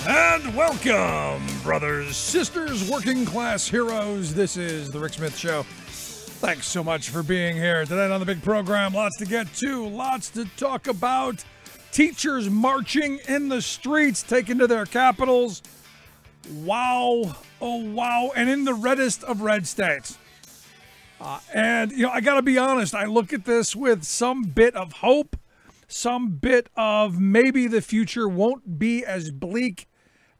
And welcome, brothers, sisters, working class heroes. This is The Rick Smith Show. Thanks so much for being here tonight on the big program. Lots to get to, lots to talk about. Teachers marching in the streets, taken to their capitals. Wow, oh wow, and in the reddest of red states. And I got to be honest, I look at this with some bit of hope, some bit of maybe the future won't be as bleak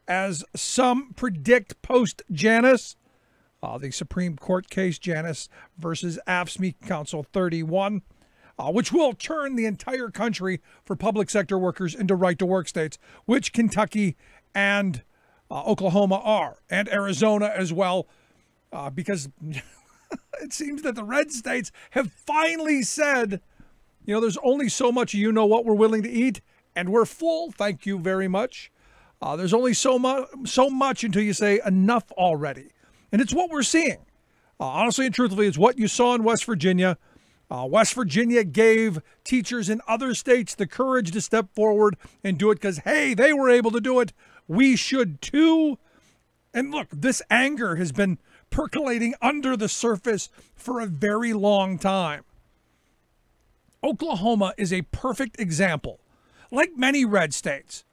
as some predict post-Janus. The Supreme Court case, Janus versus AFSCME Council 31, which will turn the entire country for public sector workers into right-to-work states, which Kentucky and Oklahoma are, and Arizona as well, because it seems that the red states have finally said, there's only so much what we're willing to eat, and we're full, thank you very much. There's only so much until you say enough already. And it's what we're seeing. Honestly and truthfully, it's what you saw in West Virginia. West Virginia gave teachers in other states the courage to step forward and do it because, hey, they were able to do it. We should too. And look, this anger has been percolating under the surface for a very long time. Oklahoma is a perfect example. Like many red states,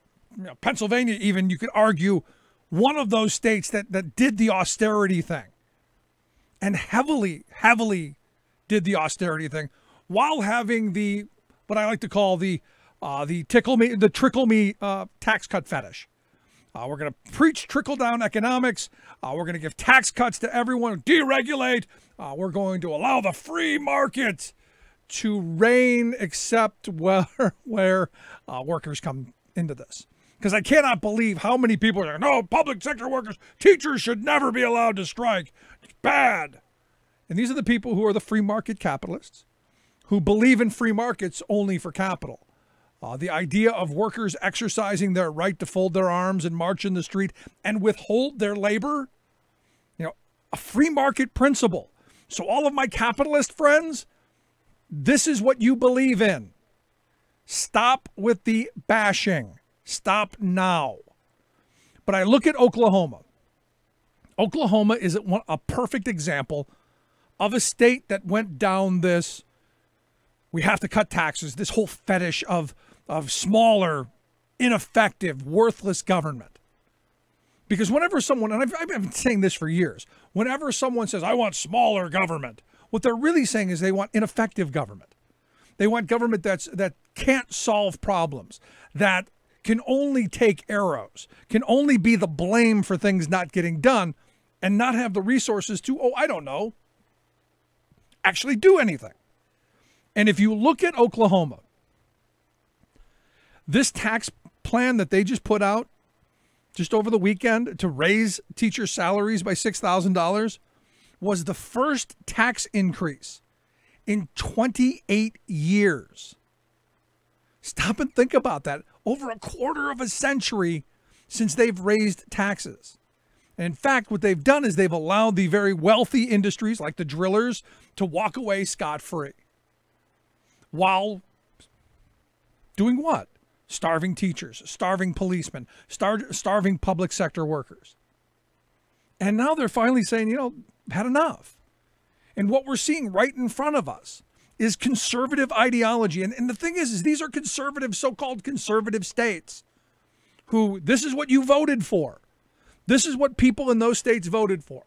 Pennsylvania even, you could argue, one of those states that did the austerity thing and heavily did the austerity thing while having the, what I like to call the trickle me tax cut fetish. We're going to preach trickle down economics. We're going to give tax cuts to everyone, deregulate. We're going to allow the free market to reign, except where workers come into this. Because I cannot believe how many people are saying, no, public sector workers, teachers should never be allowed to strike. It's bad. And these are the people who are the free market capitalists who believe in free markets only for capital. The idea of workers exercising their right to fold their arms and march in the street and withhold their labor, a free market principle. So all of my capitalist friends, this is what you believe in. Stop with the bashing. Stop now. But I look at Oklahoma. Oklahoma is a perfect example of a state that went down this, we have to cut taxes, this whole fetish of smaller, ineffective, worthless government. Because whenever someone, and I've been saying this for years, whenever someone says, I want smaller government, what they're really saying is they want ineffective government. They want government that can't solve problems, that can only take arrows, can only be the blame for things not getting done, and not have the resources to, actually do anything. And if you look at Oklahoma, this tax plan that they just put out just over the weekend to raise teacher salaries by $6,000 was the first tax increase in 28 years. Stop and think about that. Over a quarter of a century since they've raised taxes. And in fact, what they've done is they've allowed the very wealthy industries like the drillers to walk away scot-free. While doing what? Starving teachers, starving policemen, starving public sector workers. And now they're finally saying, had enough. And what we're seeing right in front of us is conservative ideology. And the thing is these are conservative, so-called conservative states who, this is what you voted for. This is what people in those states voted for.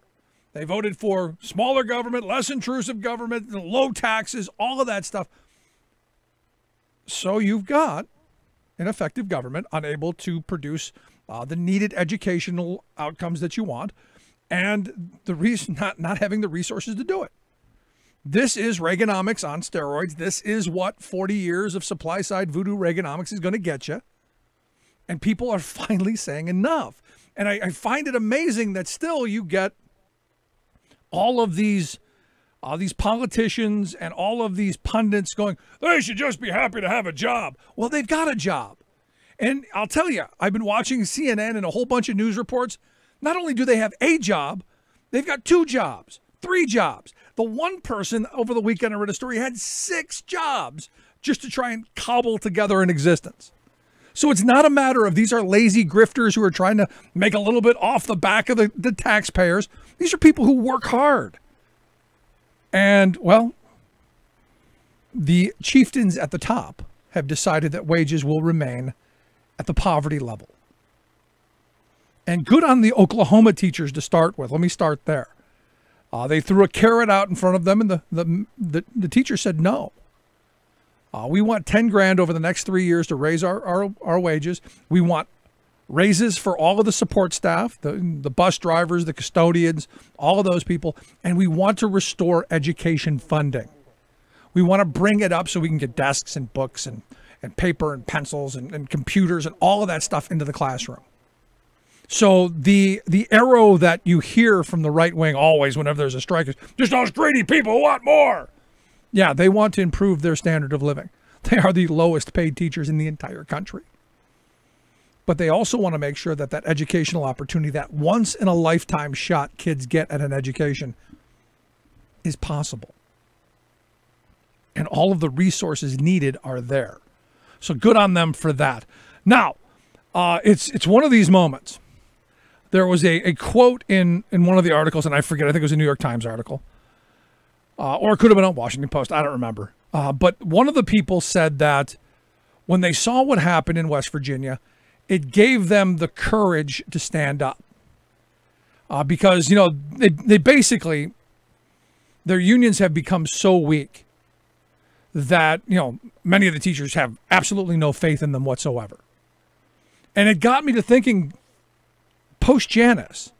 They voted for smaller government, less intrusive government, low taxes, all of that stuff. So you've got an effective government unable to produce the needed educational outcomes that you want, and the reason not having the resources to do it. This is Reaganomics on steroids. This is what 40 years of supply-side voodoo Reaganomics is going to get you. And people are finally saying enough. And I find it amazing that still you get all of these politicians and all of these pundits going, they should just be happy to have a job. Well, they've got a job. And I'll tell you, I've been watching CNN and a whole bunch of news reports. Not only do they have a job, they've got 2 jobs, 3 jobs. The one person over the weekend I read a story had 6 jobs just to try and cobble together an existence. So it's not a matter of these are lazy grifters who are trying to make a little bit off the back of the taxpayers. These are people who work hard. And, well, the chieftains at the top have decided that wages will remain at the poverty level. And good on the Oklahoma teachers to start with. Let me start there. They threw a carrot out in front of them, and the teacher said no. We want 10 grand over the next 3 years to raise our wages. We want raises for all of the support staff, the bus drivers, the custodians, all of those people. And we want to restore education funding. We want to bring it up so we can get desks and books and paper and pencils and computers and all of that stuff into the classroom. So the arrow that you hear from the right wing always whenever there's a strike is just those greedy people who want more. Yeah, they want to improve their standard of living. They are the lowest paid teachers in the entire country. But they also want to make sure that that educational opportunity, that once in a lifetime shot kids get at an education, is possible. And all of the resources needed are there. So good on them for that. Now, it's one of these moments. There was a quote in one of the articles, and I forget, I think it was a New York Times article, or it could have been on Washington Post, I don't remember. But one of the people said that when they saw what happened in West Virginia, it gave them the courage to stand up. Because, you know, they basically, their unions have become so weak that, you know, many of the teachers have absolutely no faith in them whatsoever. And it got me to thinking, post-Janus,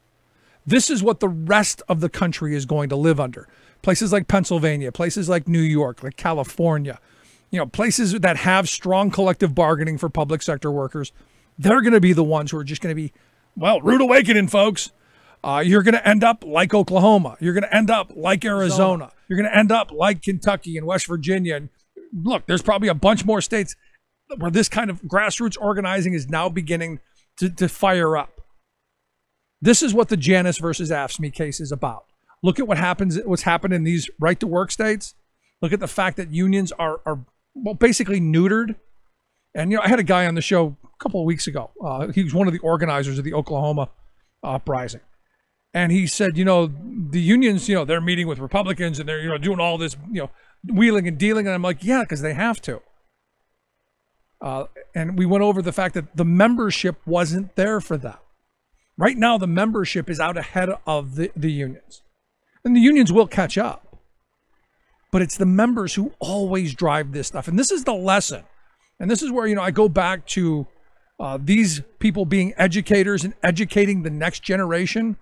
this is what the rest of the country is going to live under. Places like Pennsylvania, places like New York, like California, you know, places that have strong collective bargaining for public sector workers, they're going to be the ones who are just going to be, well, rude awakening, folks. You're going to end up like Oklahoma. You're going to end up like Arizona. You're going to end up like Kentucky and West Virginia. And look, there's probably a bunch more states where this kind of grassroots organizing is now beginning to fire up. This is what the Janus versus AFSCME case is about. Look at what's happened in these right-to-work states. Look at the fact that unions are well, basically neutered. And, you know, I had a guy on the show a couple of weeks ago. He was one of the organizers of the Oklahoma uprising. And he said, you know, the unions, you know, they're meeting with Republicans and they're, you know, doing all this, you know, wheeling and dealing. And I'm like, yeah, because they have to. And we went over the fact that the membership wasn't there for that. Right now, the membership is out ahead of the unions. And the unions will catch up. But it's the members who always drive this stuff. And this is the lesson. And this is where, you know, I go back to these people being educators and educating the next generation.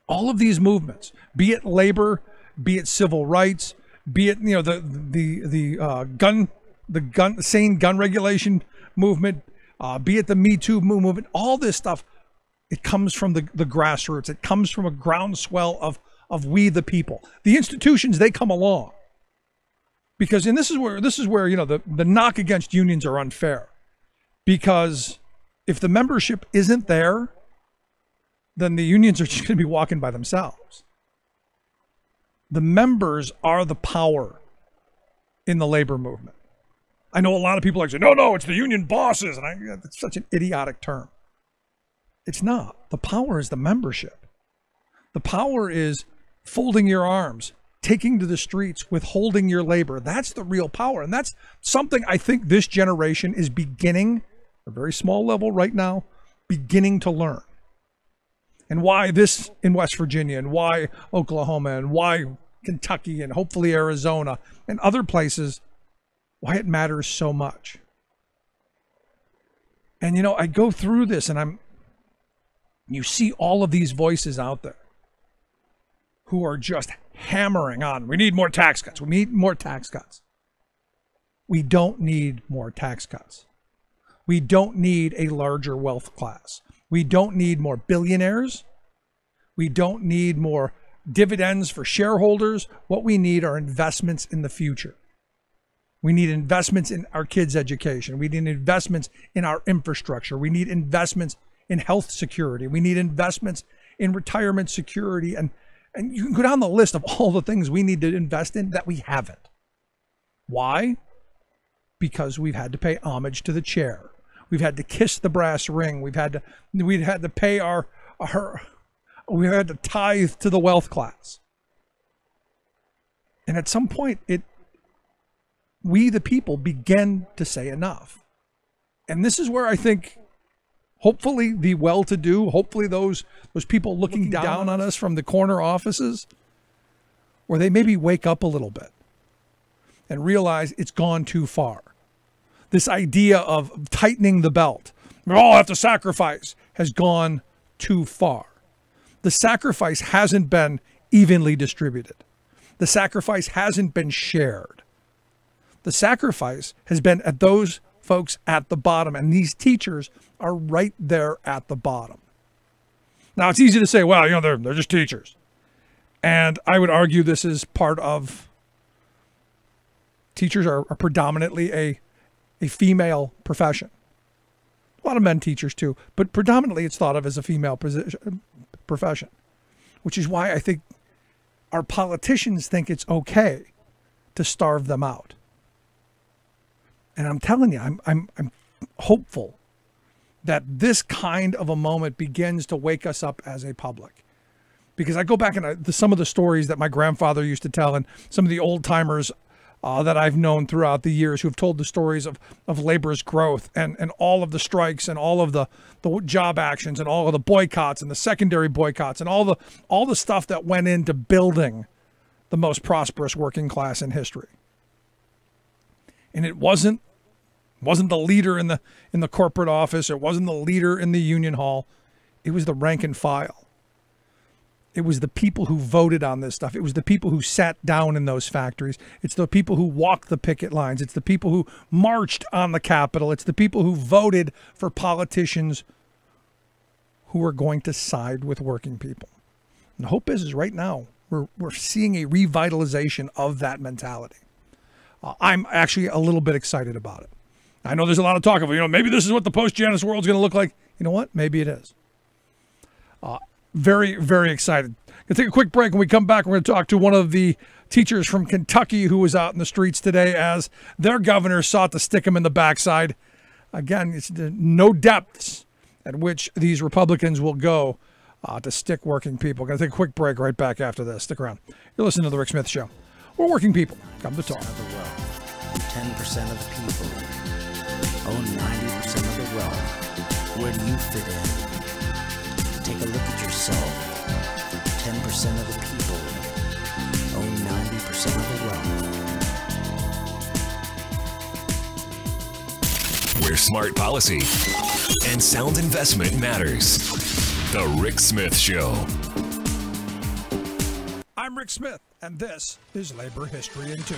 All of these movements, be it labor, be it civil rights, be it, you know, the sane gun regulation movement, be it the Me Too movement, all this stuff, it comes from the grassroots. It comes from a groundswell of we the people. The institutions, they come along. Because, and this is where you know, the knock against unions are unfair. Because if the membership isn't there, then the unions are just going to be walking by themselves. The members are the power in the labor movement. I know a lot of people like say, no, it's the union bosses. And that's such an idiotic term. It's not. The power is the membership. The power is folding your arms, taking to the streets, withholding your labor. That's the real power. And that's something I think this generation is beginning, at a very small level right now, beginning to learn. And why this in West Virginia, and why Oklahoma, and why Kentucky, and hopefully Arizona, and other places, why it matters so much. And, you know, I go through this and you see all of these voices out there who are just hammering on, we need more tax cuts. We need more tax cuts. We don't need more tax cuts. We don't need a larger wealth class. We don't need more billionaires. We don't need more dividends for shareholders. What we need are investments in the future. We need investments in our kids' education. We need investments in our infrastructure. We need investments in health security. We need investments in retirement security. And you can go down the list of all the things we need to invest in that we haven't. Why? because we've had to pay homage to the chair. We've had to kiss the brass ring. We'd had to pay we had to tithe to the wealth class. And at some point, we the people began to say enough. And this is where I think, hopefully the well-to-do, hopefully those people looking down on us from the corner offices, where they maybe wake up a little bit and realize it's gone too far. This idea of tightening the belt, we all have to sacrifice, has gone too far. The sacrifice hasn't been evenly distributed. The sacrifice hasn't been shared. The sacrifice has been at those folks at the bottom, and these teachers are right there at the bottom. Now, it's easy to say, well, they're just teachers. And I would argue this is part of, teachers are predominantly a female profession. A lot of men teachers too, but predominantly it's thought of as a female profession, which is why I think our politicians think it's okay to starve them out. And I'm telling you, I'm hopeful that this kind of a moment begins to wake us up as a public. Because I go back and some of the stories that my grandfather used to tell, and some of the old timers that I've known throughout the years who have told the stories of labor's growth and all of the strikes and all of the job actions and all of the boycotts and the secondary boycotts and all the stuff that went into building the most prosperous working class in history. And it wasn't the leader in the corporate office. It wasn't the leader in the union hall. It was the rank and file. It was the people who voted on this stuff. It was the people who sat down in those factories. It's the people who walked the picket lines. It's the people who marched on the Capitol. It's the people who voted for politicians who are going to side with working people. And the hope is right now we're seeing a revitalization of that mentality. I'm actually a little bit excited about it. I know there's a lot of talk of, maybe this is what the post-Janus world is going to look like. You know what? Maybe it is. Very, very excited. Going to take a quick break. When we come back, we're going to talk to one of the teachers from Kentucky who was out in the streets today as their governor sought to stick him in the backside. Again, it's no depths at which these Republicans will go to stick working people. Going to take a quick break right back after this. Stick around. You're listening to The Rick Smith Show. We're working people. Come to talk. 10% of the people own 90% of the wealth. Where do you fit in? Take a look at yourself. 10% of the people own 90% of the wealth. Where smart policy and sound investment matters. The Rick Smith Show. I'm Rick Smith, and this is Labor History in 2.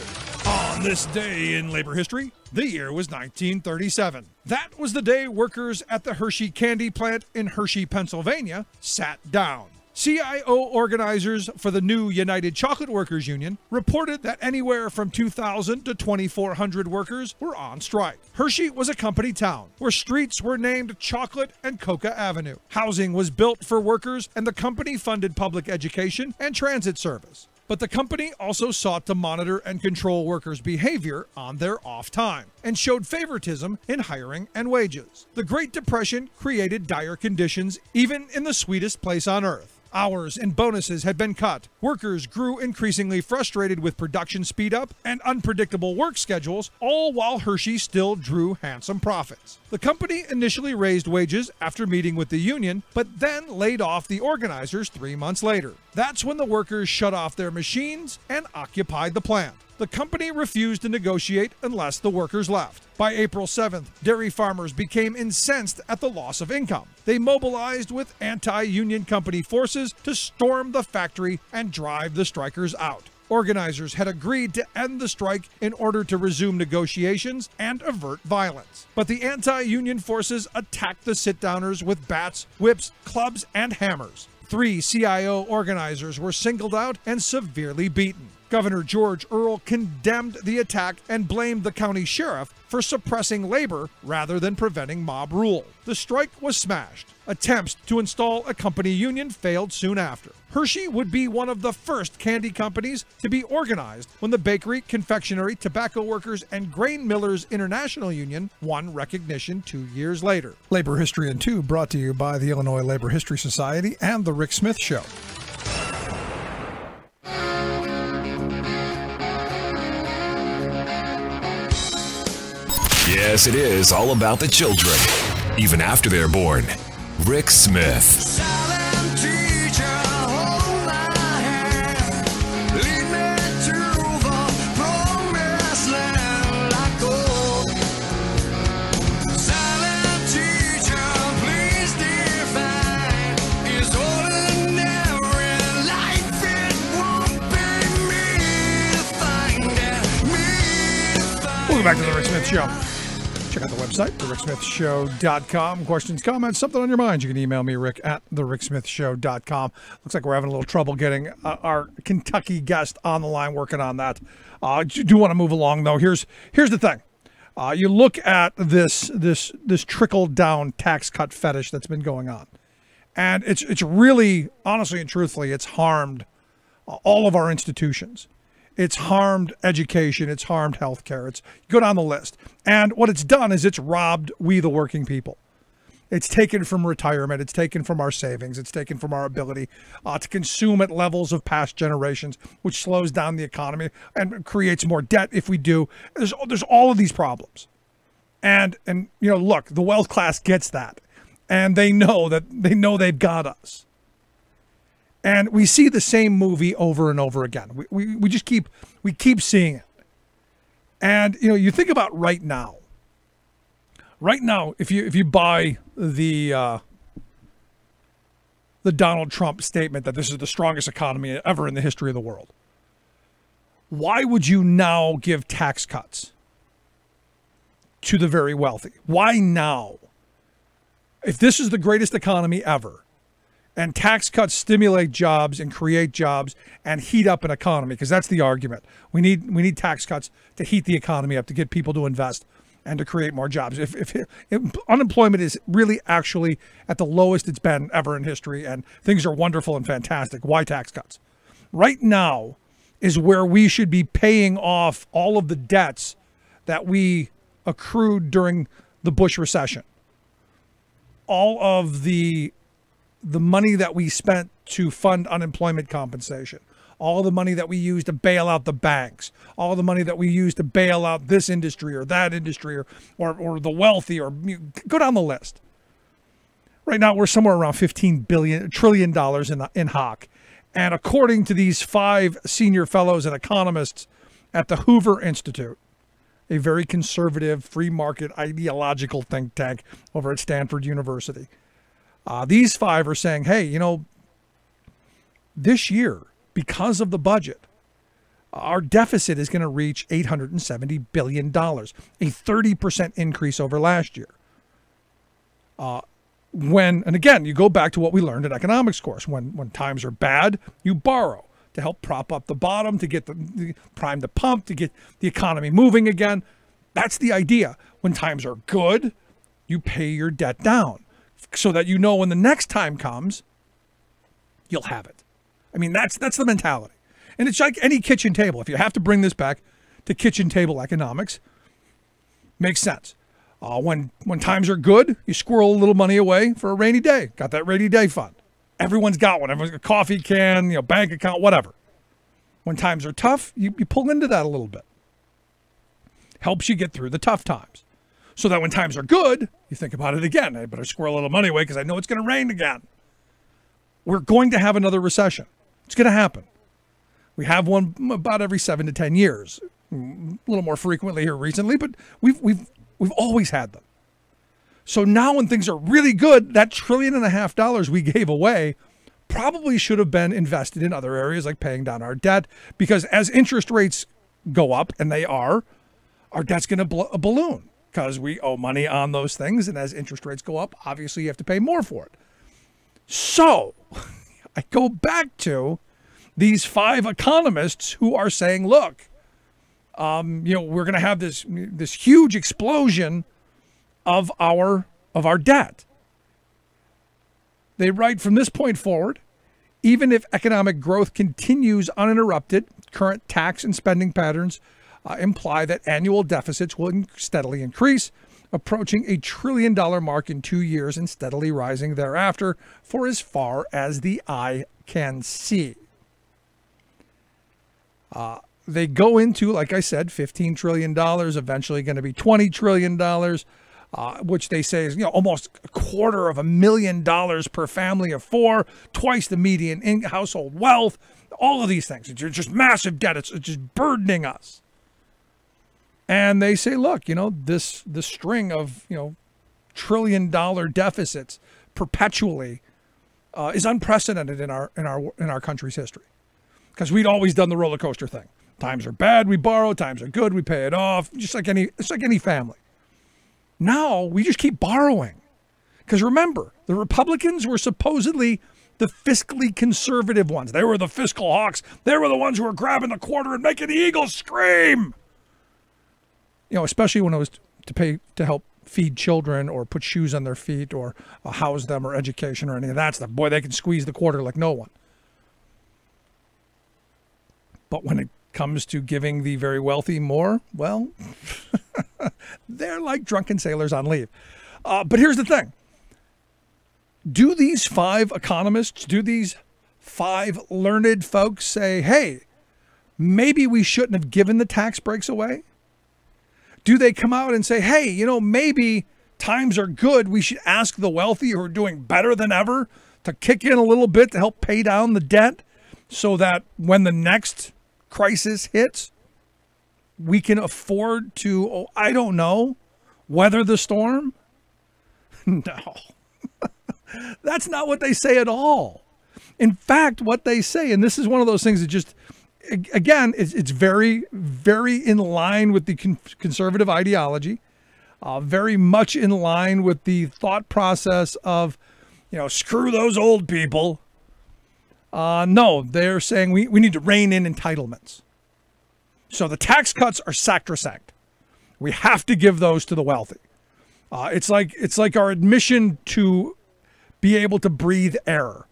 On this day in labor history, the year was 1937. That was the day workers at the Hershey candy plant in Hershey, Pennsylvania, sat down. CIO organizers for the new United Chocolate Workers Union reported that anywhere from 2,000 to 2,400 workers were on strike. Hershey was a company town where streets were named Chocolate and Coca Avenue. Housing was built for workers, and the company funded public education and transit service. But the company also sought to monitor and control workers' behavior on their off time and showed favoritism in hiring and wages. The Great Depression created dire conditions even in the sweetest place on earth. Hours and bonuses had been cut. Workers grew increasingly frustrated with production speed up and unpredictable work schedules, all while Hershey still drew handsome profits. The company initially raised wages after meeting with the union, but then laid off the organizers 3 months later. That's when the workers shut off their machines and occupied the plant. The company refused to negotiate unless the workers left. By April 7th, dairy farmers became incensed at the loss of income. They mobilized with anti-union company forces to storm the factory and drive the strikers out. Organizers had agreed to end the strike in order to resume negotiations and avert violence. But the anti-union forces attacked the sit-downers with bats, whips, clubs, and hammers. 3 CIO organizers were singled out and severely beaten. Governor George Earle condemned the attack and blamed the county sheriff for suppressing labor rather than preventing mob rule. The strike was smashed. Attempts to install a company union failed soon after. Hershey would be one of the first candy companies to be organized when the Bakery, Confectionery, Tobacco Workers, and Grain Millers International Union won recognition 2 years later. Labor History in 2 brought to you by the Illinois Labor History Society and The Rick Smith Show. Yes, it is all about the children, even after they're born. Rick Smith. Silent teacher, hold my hand, lead me to the promised land like gold. Silent teacher, please define, is ordinary life, it won't be me to find it, me to find. Welcome back to The Rick Smith Show. Check out the website, thericksmithshow.com. Questions, comments, something on your mind, you can email me, Rick, at thericksmithshow.com. Looks like we're having a little trouble getting our Kentucky guest on the line, working on that. Do want to move along, though. Here's the thing. You look at this trickle-down tax cut fetish that's been going on. And it's really, honestly and truthfully, it's harmed all of our institutions. It's harmed education. It's harmed healthcare. It's go down the list. And what it's done is it's robbed we, the working people. It's taken from retirement. It's taken from our savings. It's taken from our ability to consume at levels of past generations, which slows down the economy and creates more debt if we do. There's all of these problems. And look, the wealth class gets that. And they know they've got us. And we see the same movie over and over again. We just keep seeing it. And you think about right now. Right now, if you buy the Donald Trump statement that this is the strongest economy ever in the history of the world, why would you now give tax cuts to the very wealthy? Why now? If this is the greatest economy ever, and tax cuts stimulate jobs and create jobs and heat up an economy, because that's the argument. We need tax cuts to heat the economy up, to get people to invest and to create more jobs. If unemployment is really actually at the lowest it's been ever in history and things are wonderful and fantastic, why tax cuts? Right now is where we should be paying off all of the debts that we accrued during the Bush recession. All of the money that we spent to fund unemployment compensation, all the money that we used to bail out the banks, all the money that we used to bail out this industry or that industry or the wealthy, or go down the list. Right now, we're somewhere around $15 trillion in hock. And according to these 5 senior fellows and economists at the Hoover Institute, a very conservative, free market ideological think tank over at Stanford University, these 5 are saying, hey, this year, because of the budget, our deficit is going to reach $870 billion, a 30% increase over last year. And again, you go back to what we learned in economics course. When times are bad, you borrow to help prop up the bottom, to get the prime the pump, to get the economy moving again. That's the idea. When times are good, you pay your debt down, so that when the next time comes, you'll have it. I mean, that's the mentality. And it's like any kitchen table. If you have to bring this back to kitchen table economics, makes sense. When times are good, you squirrel a little money away for a rainy day. Got that rainy day fund. Everyone's got one. Everyone's got a coffee can, bank account, whatever. When times are tough, you pull into that a little bit. Helps you get through the tough times. So that when times are good, you think about it again. I better squirrel a little money away because I know it's going to rain again. We're going to have another recession. It's going to happen. We have one about every 7 to 10 years. A little more frequently here recently, but we've always had them. So now when things are really good, that $1.5 trillion we gave away probably should have been invested in other areas like paying down our debt, because as interest rates go up, and they are, our debt's going to balloon because we owe money on those things. And as interest rates go up, obviously you have to pay more for it. So I go back to these 5 economists who are saying, look, we're going to have this huge explosion of our debt. They write, from this point forward, even if economic growth continues uninterrupted, current tax and spending patterns imply that annual deficits will steadily increase, approaching $1 trillion mark in 2 years and steadily rising thereafter for as far as the eye can see. They go into, like I said, $15 trillion, eventually going to be $20 trillion, which they say is almost $250,000 per family of 4, twice the median household wealth. All of these things, it's just massive debt. It's just burdening us. And they say, look, this string of $1 trillion deficits perpetually is unprecedented in our country's history, because we'd always done the roller coaster thing. Times are bad, we borrow. Times are good, we pay it off. It's like any family. Now we just keep borrowing, because remember, the Republicans were supposedly the fiscally conservative ones. They were the fiscal hawks. They were the ones who were grabbing the quarter and making the Eagles scream. Especially when it was to help feed children or put shoes on their feet or house them or education or any of that stuff. Boy, they can squeeze the quarter like no one. But when it comes to giving the very wealthy more, well, they're like drunken sailors on leave. But here's the thing. Do these 5 economists, do these 5 learned folks say, hey, maybe we shouldn't have given the tax breaks away? Do they come out and say, hey, maybe times are good, we should ask the wealthy who are doing better than ever to kick in a little bit to help pay down the debt so that when the next crisis hits, we can afford to, weather the storm? No. That's not what they say at all. In fact, what they say, and this is one of those things that just, again, it's very, very in line with the conservative ideology, very much in line with the thought process of, screw those old people. No, they're saying we need to rein in entitlements. So the tax cuts are sacrosanct. We have to give those to the wealthy. It's like our admission to be able to breathe air.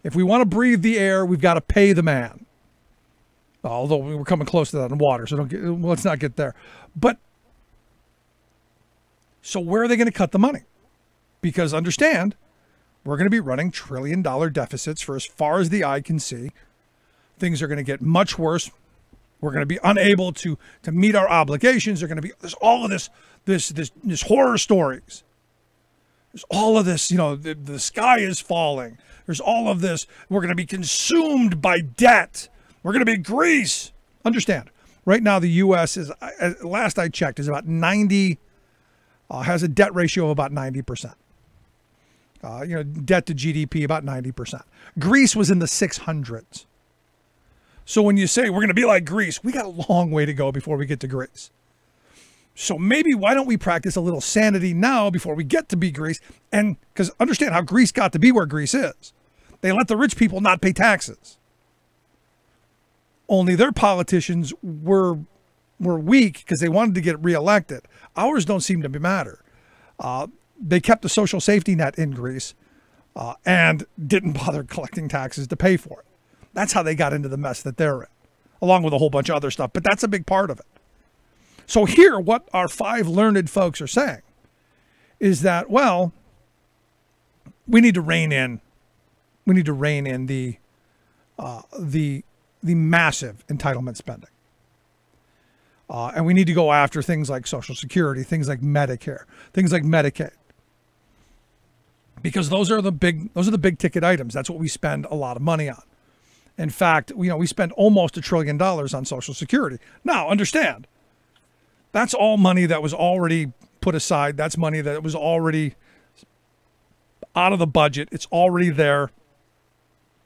If we want to breathe the air, we've got to pay the man. Although we're coming close to that in water, so let's not get there. But so where are they going to cut the money? Because understand, we're going to be running $1 trillion deficits for as far as the eye can see. Things are going to get much worse. We're going to be unable to meet our obligations. There's all of this horror stories. There's all of this, the sky is falling. There's all of this. We're going to be consumed by debt. We're going to be Greece. Understand, right now the U.S. is, last I checked, is about 90, has a debt ratio of about 90%. Debt to GDP about 90%. Greece was in the 600s. So when you say we're going to be like Greece, we got a long way to go before we get to Greece. So maybe why don't we practice a little sanity now before we get to be Greece? And because understand how Greece got to be where Greece is. They let the rich people not pay taxes. Only their politicians were weak because they wanted to get reelected. Ours don't seem to matter. They kept the social safety net in Greece and didn't bother collecting taxes to pay for it. That's how they got into the mess that they're in, along with a whole bunch of other stuff. But that's a big part of it. So here, what our 5 learned folks are saying is that, well, we need to rein in. We need to rein in the massive entitlement spending. And we need to go after things like Social Security, things like Medicare, things like Medicaid. Because those are the big ticket items. That's what we spend a lot of money on. In fact, we spend almost $1 trillion on Social Security. Now, understand, that's all money that was already put aside. That's money that was already out of the budget. It's already there.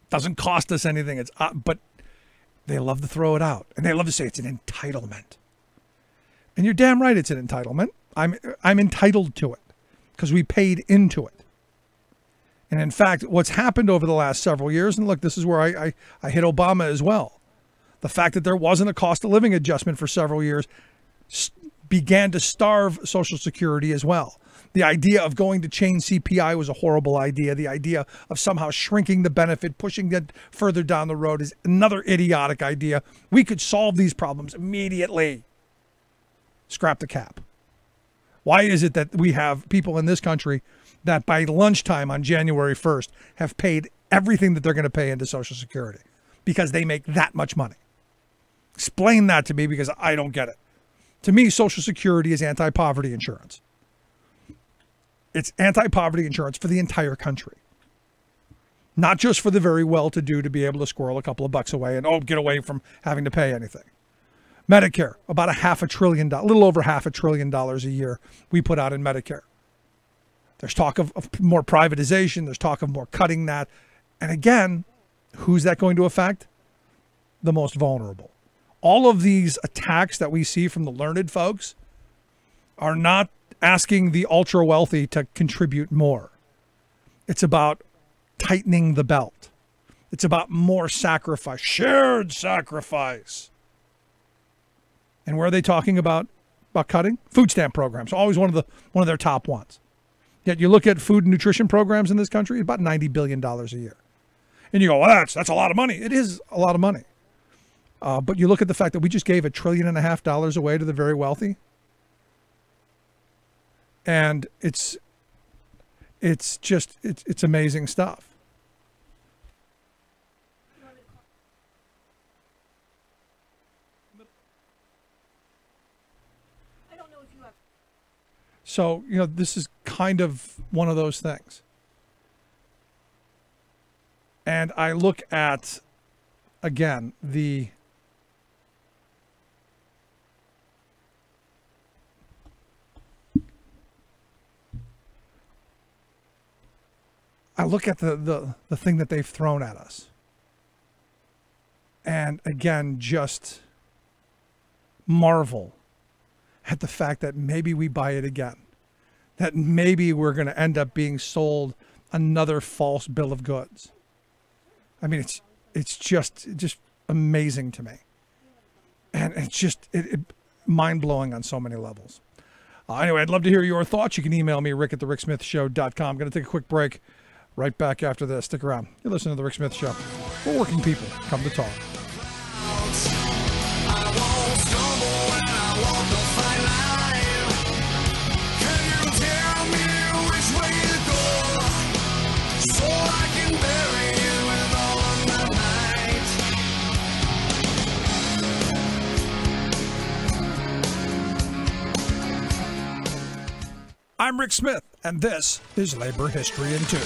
Doesn't cost us anything. But they love to throw it out, and they love to say it's an entitlement. And you're damn right, it's an entitlement. I'm entitled to it because we paid into it. And in fact, what's happened over the last several years, and look, this is where I hit Obama as well. The fact that there wasn't a cost of living adjustment for several years began to starve Social Security as well. The idea of going to change CPI was a horrible idea. The idea of somehow shrinking the benefit, pushing that further down the road is another idiotic idea. We could solve these problems immediately. Scrap the cap. Why is it that we have people in this country that by lunchtime on January 1st have paid everything that they're going to pay into Social Security? Because they make that much money. Explain that to me, because I don't get it. To me, Social Security is anti-poverty insurance. It's anti-poverty insurance for the entire country. Not just for the very well-to-do to be able to squirrel a couple of bucks away and, get away from having to pay anything. Medicare, about $500 billion, a little over $500 billion a year we put out in Medicare. There's talk of more privatization. There's talk of more cutting that. And again, who's that going to affect? The most vulnerable. All of these attacks that we see from the learned folks are not asking the ultra wealthy to contribute more. It's about tightening the belt. It's about more sacrifice, shared sacrifice. And where are they talking about cutting? Food stamp programs, always one of their top ones. Yet you look at food and nutrition programs in this country, about $90 billion a year. And you go, well, that's a lot of money. It is a lot of money. But you look at the fact that we just gave $1.5 trillion away to the very wealthy. And it's amazing stuff. I don't know if you have. So, this is kind of one of those things. And I look at, again, I look at the thing that they've thrown at us. And again, just marvel at the fact that maybe we buy it again. That maybe we're going to end up being sold another false bill of goods. I mean, it's just amazing to me. And it's just mind-blowing on so many levels. Anyway, I'd love to hear your thoughts. You can email me, rick@thericksmithshow.com. I'm going to take a quick break. Right back after this. Stick around. You're listening to The Rick Smith Show. We're working people. Come to talk. I'm Rick Smith, and this is Labor History in 2.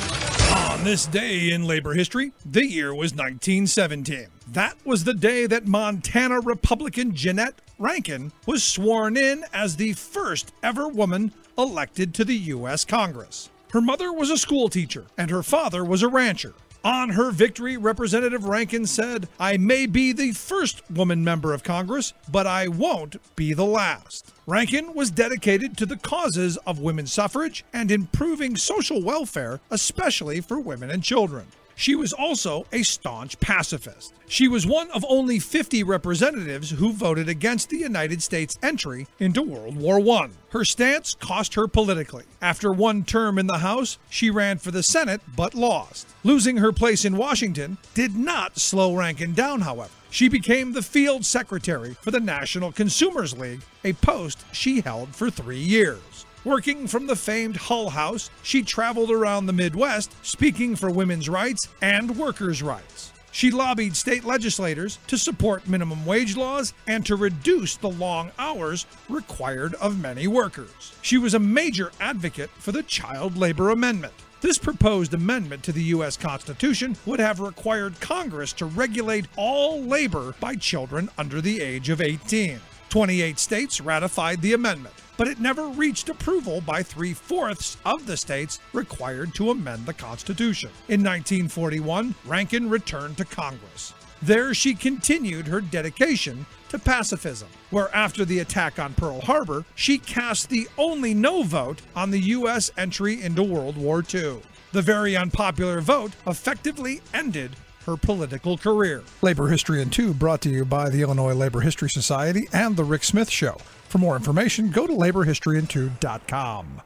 On this day in labor history, the year was 1917. That was the day that Montana Republican Jeanette Rankin was sworn in as the first ever woman elected to the U.S. Congress. Her mother was a school teacher, and her father was a rancher. On her victory, Representative Rankin said, "I may be the first woman member of Congress, but I won't be the last." Rankin was dedicated to the causes of women's suffrage and improving social welfare, especially for women and children. She was also a staunch pacifist. She was one of only 50 representatives who voted against the United States' entry into World War I. Her stance cost her politically. After one term in the House, she ran for the Senate but lost. Losing her place in Washington did not slow Rankin down, however. She became the field secretary for the National Consumers League, a post she held for 3 years. Working from the famed Hull House, she traveled around the Midwest, speaking for women's rights and workers' rights. She lobbied state legislators to support minimum wage laws and to reduce the long hours required of many workers. She was a major advocate for the Child Labor Amendment. This proposed amendment to the U.S. Constitution would have required Congress to regulate all labor by children under the age of 18. 28 states ratified the amendment, but it never reached approval by 3/4 of the states required to amend the Constitution. In 1941, Rankin returned to Congress. There she continued her dedication to pacifism, where after the attack on Pearl Harbor, she cast the only no vote on the U.S. entry into World War II. the very unpopular vote effectively ended her political career. Labor History in 2 brought to you by the Illinois Labor History Society and The Rick Smith Show. For more information, go to laborhistoryin2.com.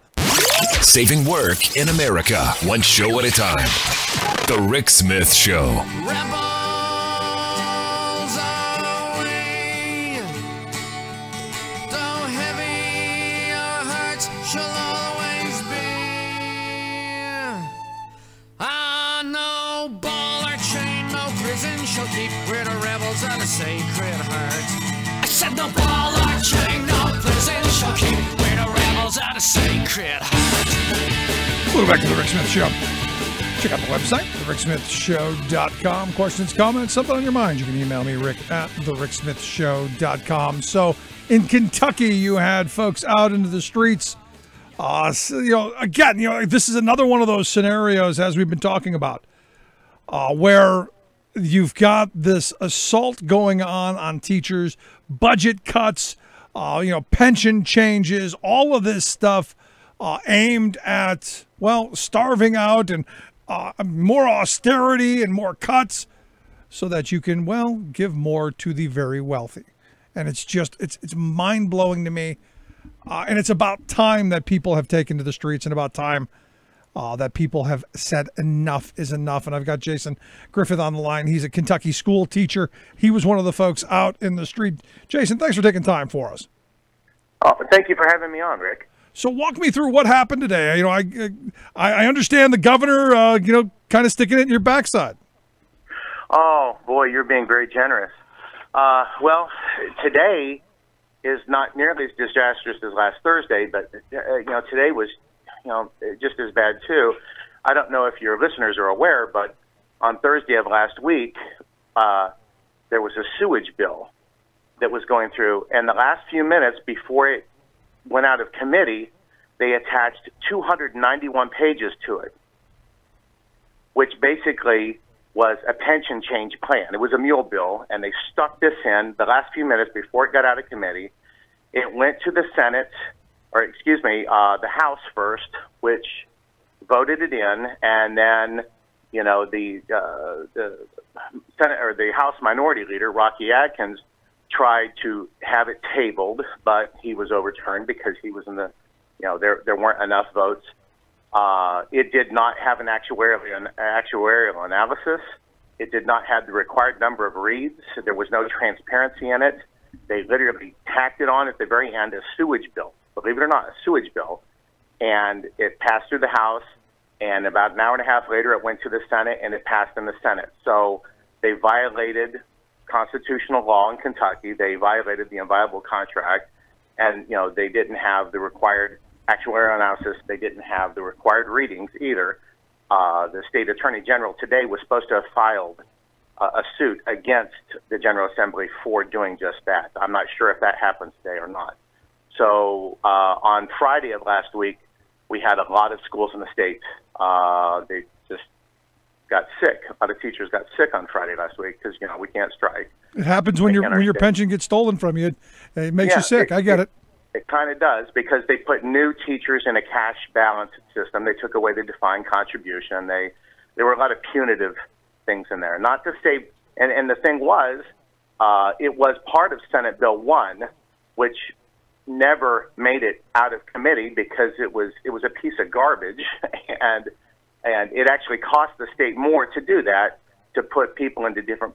Saving work in America, one show at a time. The Rick Smith Show. Rebels away, though heavy our hearts shall always be. No ball or chain, no prison shall keep rid of rebels of the sacred heart. I said no ball or chain, no prison shall keep rid of rebels of the sacred heart. Welcome back to The Rick Smith Show. Check out the website, thericksmithshow.com. Questions, comments, something on your mind, you can email me, rick@thericksmithshow.com. So in Kentucky, you had folks out into the streets. This is another one of those scenarios, as we've been talking about, where you've got this assault going on teachers, budget cuts, pension changes, all of this stuff aimed at, starving out and more austerity and more cuts so that you can, give more to the very wealthy. And it's just, it's mind-blowing to me. And it's about time that people have taken to the streets, and about time that people have said enough is enough. And I've got Jason Griffith on the line. He's a Kentucky school teacher. He was one of the folks out in the street. Jason, thanks for taking time for us. Oh, thank you for having me on, Rick. So walk me through what happened today. I understand the governor, kind of sticking it in your backside. Oh, boy, you're being very generous. Today is not nearly as disastrous as last Thursday, but, today was, just as bad, too. I don't know if your listeners are aware, but on Thursday of last week, there was a sewage bill that was going through, and the last few minutes before it went out of committee, they attached 291 pages to it, which basically was a pension change plan. It was a mule bill, and they stuck this in the last few minutes before it got out of committee. It went to the Senate, the House first, which voted it in, and then, the Senate or the House Minority Leader, Rocky Adkins, tried to have it tabled, but he was overturned because he was in the, there weren't enough votes. It did not have an actuarial analysis. It did not have the required number of reads. There was no transparency in it. They literally tacked it on at the very end, a sewage bill. Believe it or not, a sewage bill. And it passed through the House, and about an hour and a half later, it went to the Senate, and it passed in the Senate. So they violated constitutional law in Kentucky. They violated the inviolable contract, and, they didn't have the required actuarial analysis. They didn't have the required readings either. The state attorney general today was supposed to have filed a suit against the General Assembly for doing just that. I'm not sure if that happens today or not. So on Friday of last week, we had a lot of schools in the state. They just got sick. A lot of teachers got sick on Friday last week because, we can't strike. It happens when your pension gets stolen from you. It makes you sick. I get it. It kind of does, because they put new teachers in a cash balance system. They took away the defined contribution. There were a lot of punitive things in there. Not to say, and the thing was, it was part of Senate Bill 1, which never made it out of committee because it was a piece of garbage, and it actually cost the state more to do that, to put people into different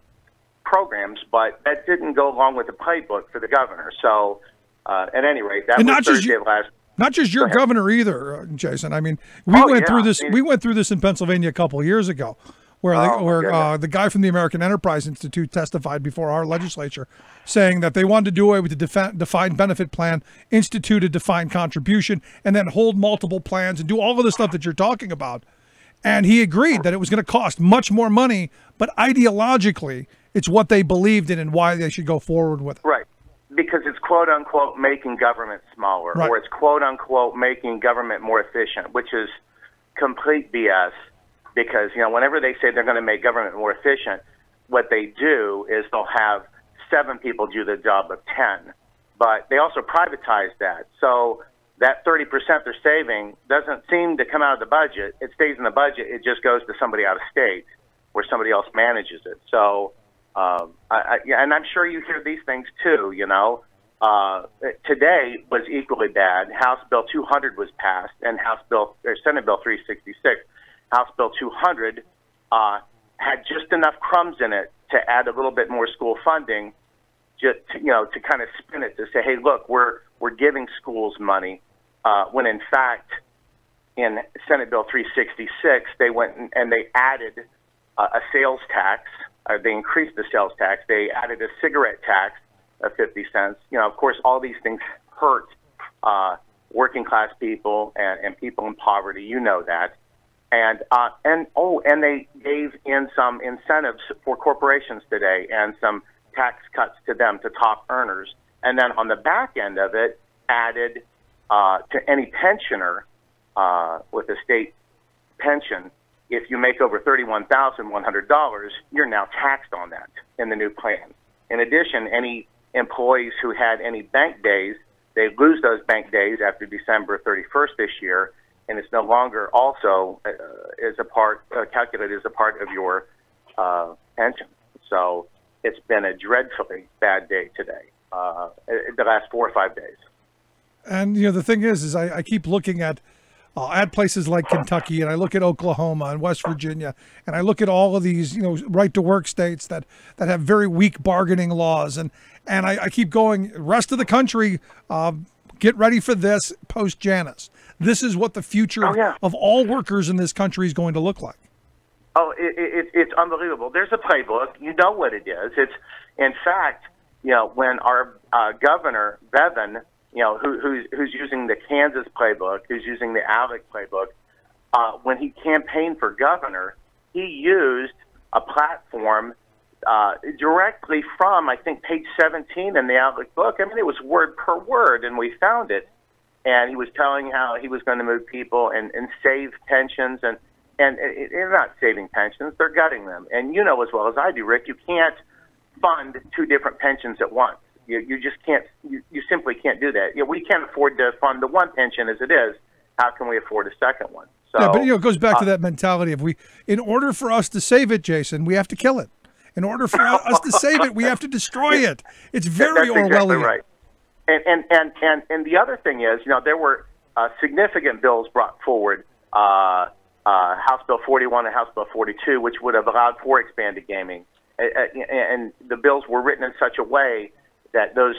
programs, but that didn't go along with the playbook for the governor. So, at any rate, that was Thursday last. Not just your governor either, Jason. I mean, we went through this. We went through this in Pennsylvania a couple of years ago, where the guy from the American Enterprise Institute testified before our legislature, saying that they wanted to do away with the defined benefit plan, institute a defined contribution, and then hold multiple plans and do all of the stuff that you're talking about. And he agreed that it was going to cost much more money, but ideologically, it's what they believed in and why they should go forward with it. Right. Because it's quote-unquote making government smaller, or it's quote-unquote making government more efficient, which is complete BS. Because, whenever they say they're going to make government more efficient, what they do is they'll have 7 people do the job of 10. But they also privatize that. So that 30% they're saving doesn't seem to come out of the budget. It stays in the budget. It just goes to somebody out of state where somebody else manages it. So, yeah, and I'm sure you hear these things too, you know. Today was equally bad. House Bill 200 was passed, and Senate Bill 366. House Bill 200 had just enough crumbs in it to add a little bit more school funding, just to kind of spin it to say, hey, look, we're giving schools money, when in fact in Senate Bill 366 they went and they added a sales tax. They increased the sales tax. They added a cigarette tax of 50 cents. You know, of course, all these things hurt working class people and people in poverty. You know that. And they gave in some incentives for corporations today and some tax cuts to them, to top earners. And then on the back end of it, added to any pensioner with a state pension, if you make over $31,100, you're now taxed on that in the new plan. In addition, any employees who had any bank days, they lose those bank days after December 31st this year, and it's no longer also calculated as a part of your pension. So it's been a dreadfully bad day today, the last 4 or 5 days. And, you know, the thing is I keep looking at places like Kentucky, and I look at Oklahoma and West Virginia, and I look at all of these, you know, right-to-work states that have very weak bargaining laws, and I keep going, rest of the country, get ready for this post-Janus. This is what the future of all workers in this country is going to look like. Oh, it's unbelievable. There's a playbook. You know what it is. It's, in fact, you know, when our governor, Bevin, you know, who's using the Kansas playbook, who's using the ALEC playbook, when he campaigned for governor, he used a platform directly from, I think, page 17 in the ALEC book. I mean, it was word per word, and we found it. And he was telling how he was going to move people and save pensions, and they're not saving pensions, they're gutting them. And you know as well as I do, Rick, you can't fund 2 different pensions at once. You just can't. You simply can't do that. You know, we can't afford to fund the one pension as it is. How can we afford a second one? So, yeah, but you know, it goes back to that mentality of in order for us to save it, Jason, we have to kill it. In order for us to save it, we have to destroy it. It's very Orwellian. Exactly right. And the other thing is, you know, there were significant bills brought forward, House Bill 41 and House Bill 42, which would have allowed for expanded gaming. And the bills were written in such a way that those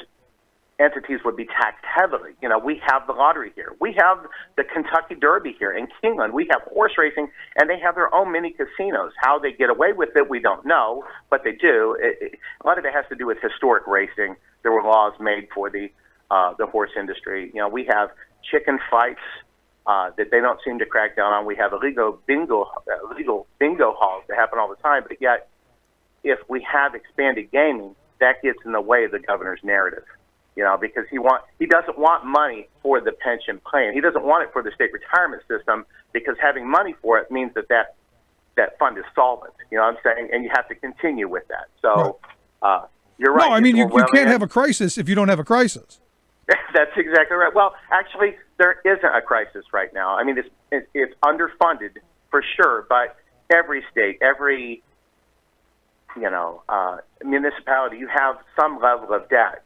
entities would be taxed heavily. You know, we have the lottery here. We have the Kentucky Derby here in Kingland. We have horse racing, and they have their own mini casinos. How they get away with it, we don't know, but they do. A lot of it has to do with historic racing. There were laws made for the horse industry. You know, we have chicken fights that they don't seem to crack down on. We have illegal bingo halls that happen all the time, but yet if we have expanded gaming, that gets in the way of the governor's narrative, you know, because he doesn't want money for the pension plan. He doesn't want it for the state retirement system, because having money for it means that fund is solvent. You know what I'm saying? And you have to continue with that. So you're right. No, I mean, you can't have a crisis if you don't have a crisis. That's exactly right. Well, actually, there isn't a crisis right now. I mean, it's underfunded for sure, but every state, every municipality, you have some level of debt.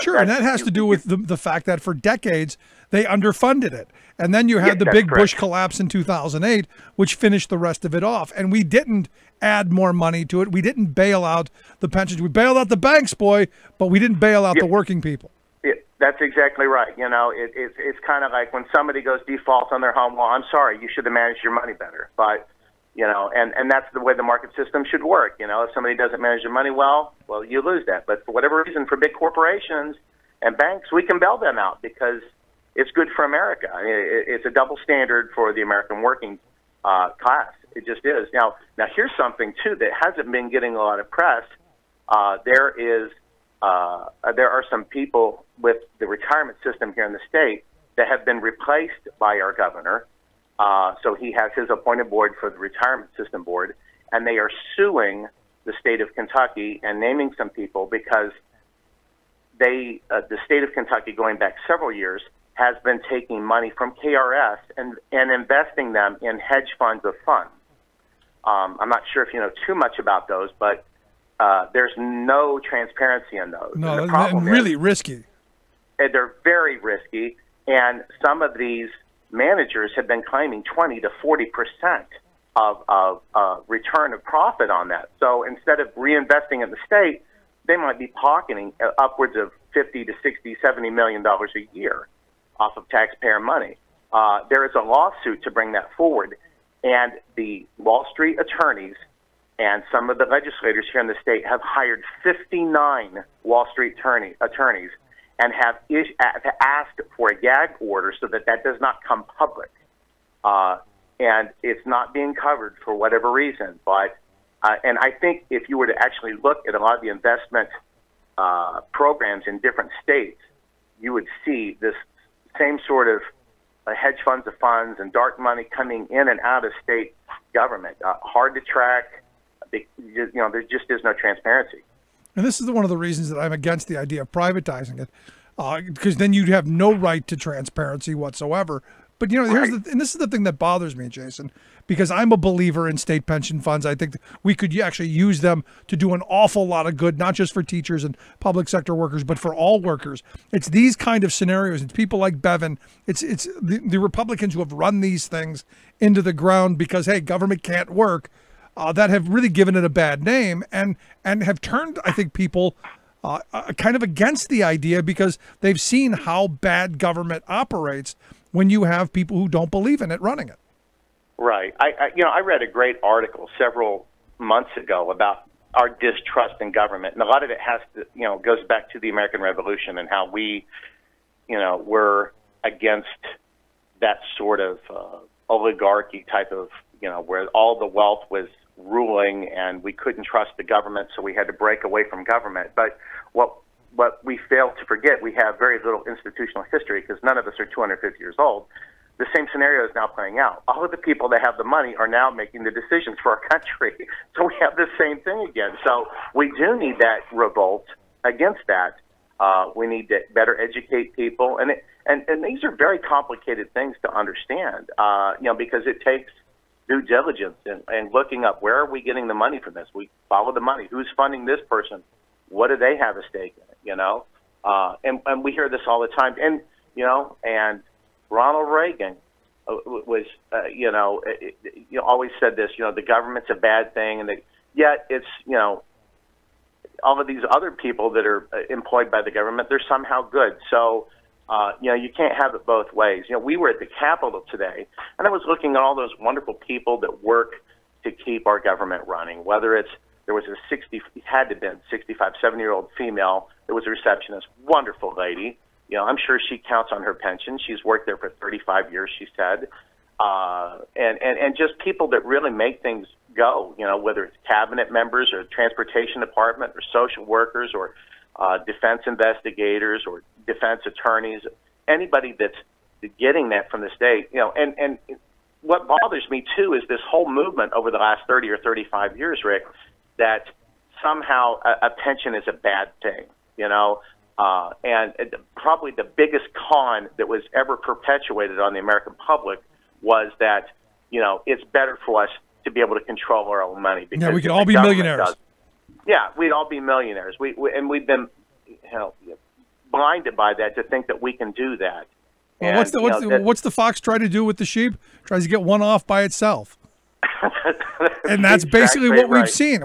Sure, and that has to do with the fact that for decades they underfunded it. And then you had the big Bush collapse in 2008, which finished the rest of it off. And we didn't add more money to it. We didn't bail out the pensions. We bailed out the banks, boy, but we didn't bail out the working people. That's exactly right. You know, it's kind of like when somebody goes default on their home. Well, I'm sorry, you should have managed your money better. But you know, and that's the way the market system should work. You know, if somebody doesn't manage their money well, you lose that. But for whatever reason, for big corporations and banks, we can bail them out because it's good for America. It's a double standard for the American working class. It just is. Now here's something too that hasn't been getting a lot of press. There are some people with the retirement system here in the state that have been replaced by our governor. So he has his appointed board for the retirement system board, and they are suing the state of Kentucky and naming some people because the state of Kentucky, going back several years, has been taking money from KRS and investing them in hedge funds of funds. I'm not sure if you know too much about those, but there's no transparency in those. No, and the problem really is, risky. they're very risky, and some of these managers have been claiming 20 to 40% of return of profit on that. So instead of reinvesting in the state, they might be pocketing upwards of 50 to 60, 70 million dollars a year off of taxpayer money. There is a lawsuit to bring that forward, and the Wall Street attorneys and some of the legislators here in the state have hired 59 Wall Street attorneys and have asked for a gag order so that that does not come public. And it's not being covered for whatever reason. But and I think if you were to actually look at a lot of the investment programs in different states, you would see this same sort of hedge funds of funds and dark money coming in and out of state government. Hard to track. There just is no transparency. And this is one of the reasons that I'm against the idea of privatizing it, because then you'd have no right to transparency whatsoever. But, and this is the thing that bothers me, Jason, because I'm a believer in state pension funds. I think we could actually use them to do an awful lot of good, not just for teachers and public sector workers, but for all workers. It's these kind of scenarios. It's people like Bevin. It's the Republicans who have run these things into the ground because, hey, government can't work, that have really given it a bad name and have turned, I think, people kind of against the idea because they've seen how bad government operates when you have people who don't believe in it running it. Right. I read a great article several months ago about our distrust in government, and a lot of it has to, goes back to the American Revolution and how we, were against that sort of oligarchy type of, where all the wealth was ruling and we couldn't trust the government, so we had to break away from government. But what we fail to forget, we have very little institutional history because none of us are 250 years old. The same scenario is now playing out. All of the people that have the money are now making the decisions for our country. So we have the same thing again. So we do need that revolt against that. We need to better educate people. And these are very complicated things to understand, because it takes due diligence and looking up where are we getting the money from this. We follow the money. Who's funding this person? What do they have a stake in it? And we hear this all the time. And and Ronald Reagan was always said this. The government's a bad thing, and yet it's all of these other people that are employed by the government, they're somehow good. So you can't have it both ways. We were at the Capitol today, and I was looking at all those wonderful people that work to keep our government running, whether there was a 65, 70-year-old female that was a receptionist, wonderful lady. I'm sure she counts on her pension. She's worked there for 35 years, she said. And just people that really make things go, whether it's cabinet members or transportation department or social workers or defense investigators or defense attorneys, anybody that's getting that from the state, and what bothers me too is this whole movement over the last 30 or 35 years, Rick, that somehow a pension is a bad thing, and probably the biggest con that was ever perpetuated on the American public was that, it's better for us to be able to control our own money. Because we could all be millionaires. Yeah, we'd all be millionaires. And we've been blinded by that to think that we can do that. Well, and, what's the fox try to do with the sheep? Tries to get one off by itself. And that's basically what we've seen.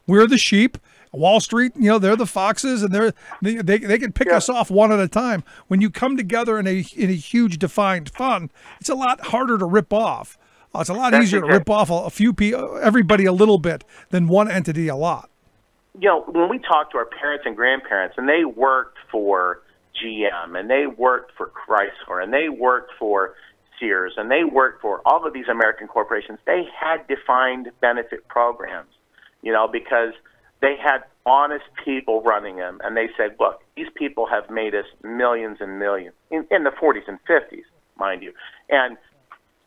We're the sheep. Wall Street, they're the foxes, and they can pick us off one at a time. When you come together in a huge defined fund, it's a lot harder to rip off. It's a lot easier to rip off a few people, everybody a little bit, than one entity a lot. When we talk to our parents and grandparents, and they worked for GM, and they worked for Chrysler, and they worked for Sears, and they worked for all of these American corporations, they had defined benefit programs, because they had honest people running them, and they said, look, these people have made us millions and millions, in the 40s and 50s, mind you, and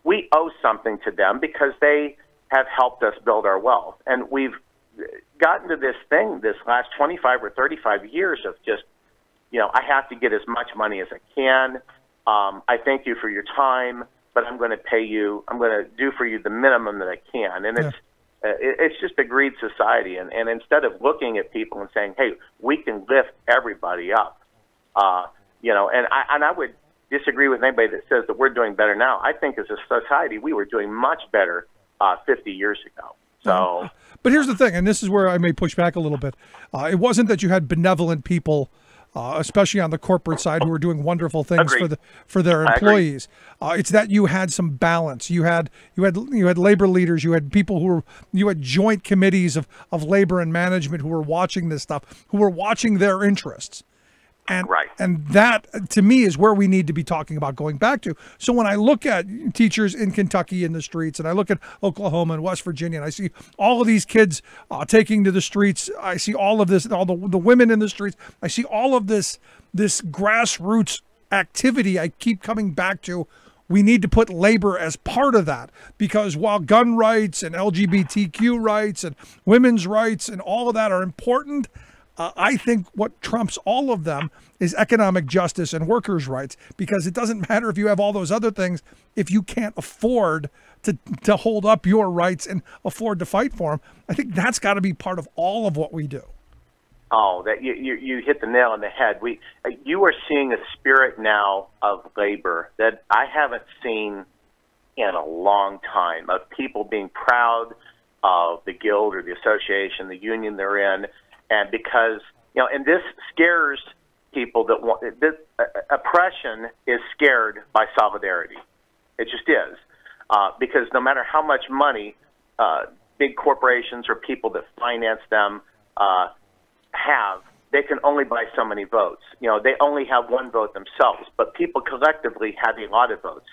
we owe something to them because they have helped us build our wealth. And we've gotten to this thing this last 25 or 35 years of just, I have to get as much money as I can. I thank you for your time, but I'm going to pay you. I'm going to do for you the minimum that I can. And it's just a greed society. And instead of looking at people and saying, hey, we can lift everybody up, and I would disagree with anybody that says that we're doing better now. I think as a society, we were doing much better 50 years ago. So, but here's the thing, and this is where I may push back a little bit. It wasn't that you had benevolent people, especially on the corporate side, who were doing wonderful things for their employees. It's that you had some balance. You had labor leaders. You had people you had joint committees of labor and management who were watching this stuff, who were watching their interests. And that, to me, is where we need to be talking about going back to. So when I look at teachers in Kentucky in the streets, and I look at Oklahoma and West Virginia, and I see all of these kids taking to the streets, I see all of this, all the women in the streets, I see all of this grassroots activity. I keep coming back to, we need to put labor as part of that, because while gun rights and LGBTQ rights and women's rights and all of that are important, I think what trumps all of them is economic justice and workers' rights, because it doesn't matter if you have all those other things if you can't afford to hold up your rights and afford to fight for them. I think that's got to be part of all of what we do. Oh, that you hit the nail on the head. You are seeing a spirit now of labor that I haven't seen in a long time, of people being proud of the guild or the association, the union they're in. And because, and this scares people that want this. Oppression is scared by solidarity. It just is. Because no matter how much money big corporations or people that finance them have, they can only buy so many votes. They only have one vote themselves, but people collectively have a lot of votes.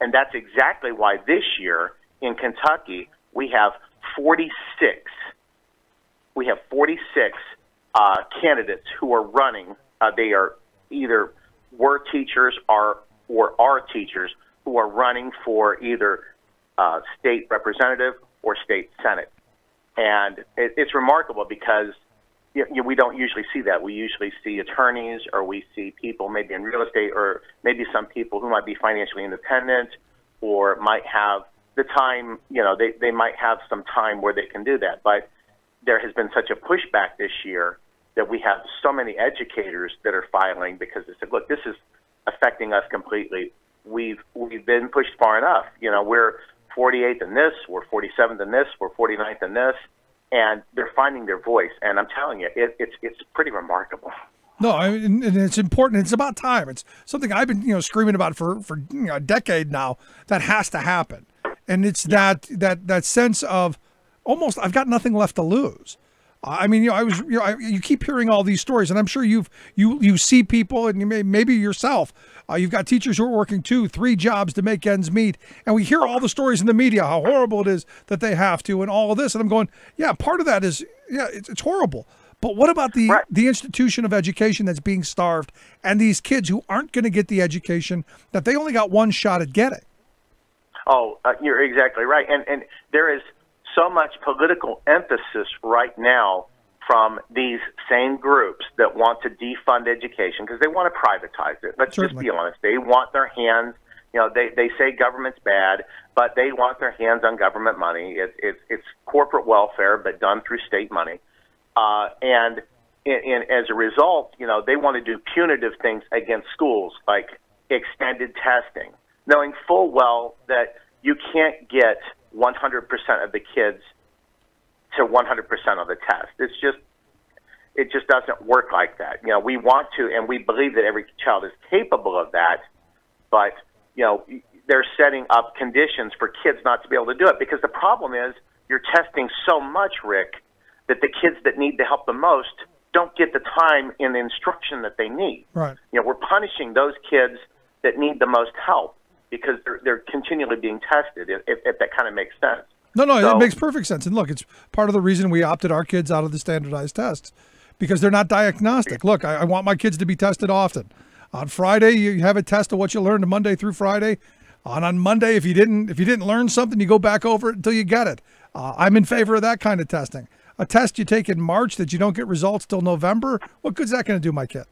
And that's exactly why this year in Kentucky we have 46. We have 46 candidates who are running. They are either were teachers or are teachers who are running for either state representative or state senate. And it's remarkable because we don't usually see that. We usually see attorneys, or we see people maybe in real estate, or maybe some people who might be financially independent or might have the time, they might have some time where they can do that. But there has been such a pushback this year that we have so many educators that are filing because they said, look, this is affecting us completely. We've been pushed far enough. We're 48th in this, we're 47th in this, we're 49th in this, and they're finding their voice. And I'm telling you, it's pretty remarkable. No, and it's important. It's about time. It's something I've been screaming about for a decade now. That has to happen. And it's that sense of, almost, I've got nothing left to lose. I mean, you keep hearing all these stories, and I'm sure you see people, and maybe yourself. You've got teachers who are working 2, 3 jobs to make ends meet, and we hear all the stories in the media how horrible it is that they have to, and all of this. And I'm going, yeah, part of that is, it's horrible. But what about the institution of education that's being starved, and these kids who aren't going to get the education that they only got one shot at getting? Oh, you're exactly right, and there is so much political emphasis right now from these same groups that want to defund education because they want to privatize it. Let's just be honest. They want their hands, they say government's bad, but they want their hands on government money. It's corporate welfare, but done through state money. And as a result, they want to do punitive things against schools like extended testing, knowing full well that you can't get 100% of the kids to 100% of the test. It just doesn't work like that. We want to, and we believe that every child is capable of that, but they're setting up conditions for kids not to be able to do it, because the problem is you're testing so much, Rick, that the kids that need the help the most don't get the time in the instruction that they need. Right. We're punishing those kids that need the most help because they're continually being tested, if that kind of makes sense. No, it makes perfect sense. And look, it's part of the reason we opted our kids out of the standardized tests, because they're not diagnostic. Look, I want my kids to be tested often. On Friday, you have a test of what you learned Monday through Friday. On Monday, if you didn't learn something, you go back over it until you get it. I'm in favor of that kind of testing. A test you take in March that you don't get results till November, what good's that going to do my kid?